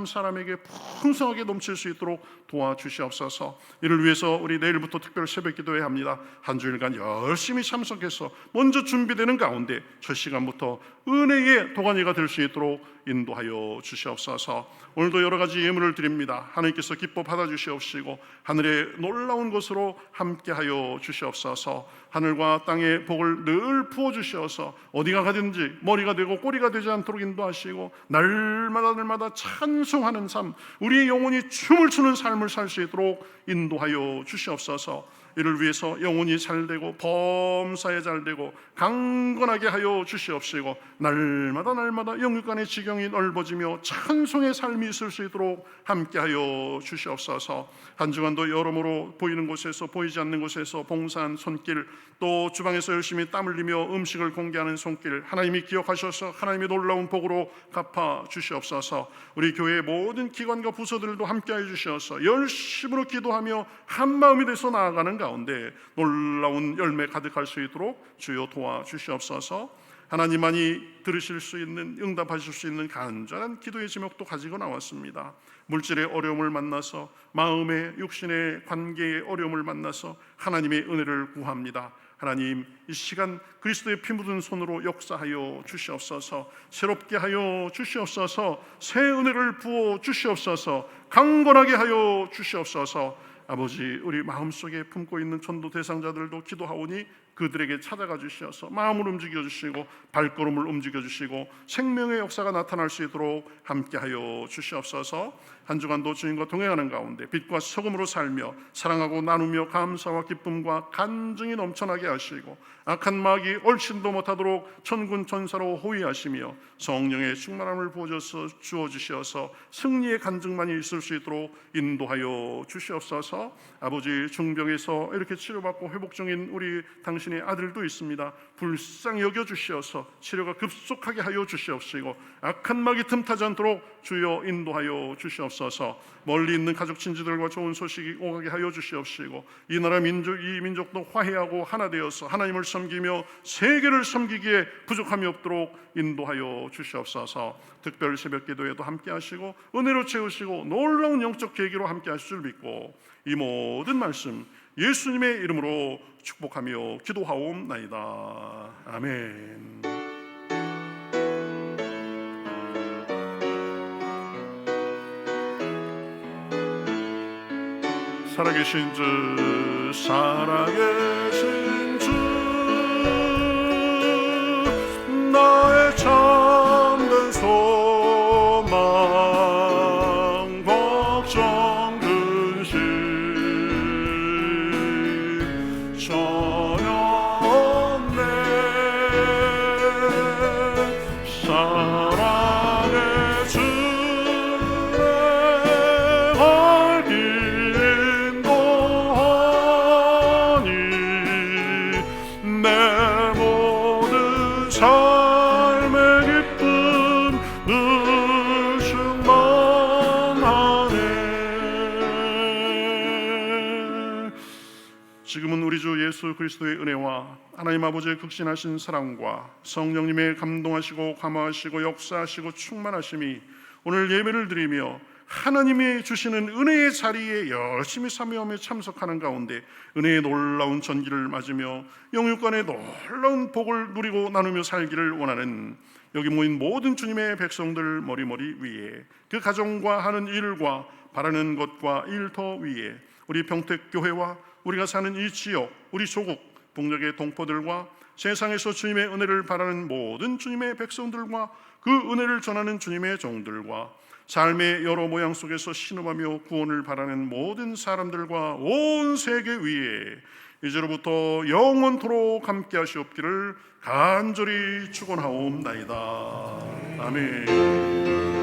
사람에게 풍성하게 넘칠 수 있도록 도와주시옵소서. 이를 위해서 우리 내일부터 특별 새벽 기도해야 합니다. 한 주일간 열심히 참석해서 먼저 준비되는 가운데 첫 시간부터 은혜의 도가니가 될 수 있도록 인도하여 주시옵소서. 오늘도 여러 가지 예물을 드립니다. 하나님께서 기뻐 받아주시옵시고 하늘의 놀라운 것으로 함께하여 주시옵소서. 하늘과 땅의 복을 늘 부어주시어서 어디가 가든지 머리가 되고 꼬리가 되지 않도록 인도하시고 날마다 찬송하는 삶, 우리의 영혼이 춤을 추는 삶을 살 수 있도록 인도하여 주시옵소서. 이를 위해서 영혼이 잘되고 범사에 잘되고 강건하게 하여 주시옵시고 날마다 영육간의 지경이 넓어지며 찬송의 삶이 있을 수 있도록 함께하여 주시옵소서. 한 주간도 여러모로 보이는 곳에서 보이지 않는 곳에서 봉사한 손길, 또 주방에서 열심히 땀 흘리며 음식을 공개하는 손길 하나님이 기억하셔서 하나님의 놀라운 복으로 갚아 주시옵소서. 우리 교회의 모든 기관과 부서들도 함께하여 주시어서 열심으로 기도하며 한 마음이 돼서 나아가는 가운데 놀라운 열매 가득할 수 있도록 주여 도와주시옵소서. 하나님만이 들으실 수 있는, 응답하실 수 있는 간절한 기도의 제목도 가지고 나왔습니다. 물질의 어려움을 만나서, 마음의 육신의 관계의 어려움을 만나서 하나님의 은혜를 구합니다. 하나님, 이 시간 그리스도의 피 묻은 손으로 역사하여 주시옵소서. 새롭게 하여 주시옵소서. 새 은혜를 부어 주시옵소서. 강건하게 하여 주시옵소서. 아버지, 우리 마음속에 품고 있는 전도 대상자들도 기도하오니 그들에게 찾아가 주시어서 마음을 움직여 주시고 발걸음을 움직여 주시고 생명의 역사가 나타날 수 있도록 함께하여 주시옵소서. 한 주간도 주님과 동행하는 가운데 빛과 소금으로 살며 사랑하고 나누며 감사와 기쁨과 간증이 넘쳐나게 하시고 악한 마귀 얼씬도 못하도록 천군 천사로 호위하시며 성령의 충만함을 부어줘서 주어주시어서 승리의 간증만이 있을 수 있도록 인도하여 주시옵소서. 아버지, 중병에서 이렇게 치료받고 회복 중인 우리 당신의 아들도 있습니다. 불쌍히 여겨주시어서 치료가 급속하게 하여 주시옵시고 악한 마귀 틈타지 않도록 주여 인도하여 주시옵소서. 멀리 있는 가족 친지들과 좋은 소식이 오가게 하여 주시옵시고 이 나라 민족, 이 민족도 화해하고 하나 되어서 하나님을 섬기며 세계를 섬기기에 부족함이 없도록 인도하여 주시옵소서. 특별 새벽 기도에도 함께 하시고 은혜로 채우시고 놀라운 영적 계기로 함께 하실 줄 믿고 이 모든 말씀 예수님의 이름으로 축복하며 기도하옵나이다. 아멘. 살아계신 주, 살아계신 주, 나의 참된 소망, 예수 그리스도의 은혜와 하나님 아버지의 극진하신 사랑과 성령님의 감동하시고 감화하시고 역사하시고 충만하심이 오늘 예배를 드리며 하나님이 주시는 은혜의 자리에 열심히 참여하며 참석하는 가운데 은혜의 놀라운 전기를 맞으며 영육간의 놀라운 복을 누리고 나누며 살기를 원하는 여기 모인 모든 주님의 백성들 머리머리 위에 그 가정과 하는 일과 바라는 것과 일터 위에 우리 평택교회와 우리가 사는 이 지역, 우리 조국, 북녘의 동포들과 세상에서 주님의 은혜를 바라는 모든 주님의 백성들과 그 은혜를 전하는 주님의 종들과 삶의 여러 모양 속에서 신음하며 구원을 바라는 모든 사람들과 온 세계 위에 이제로부터 영원토록 함께 하시옵기를 간절히 축원하옵나이다. 아멘.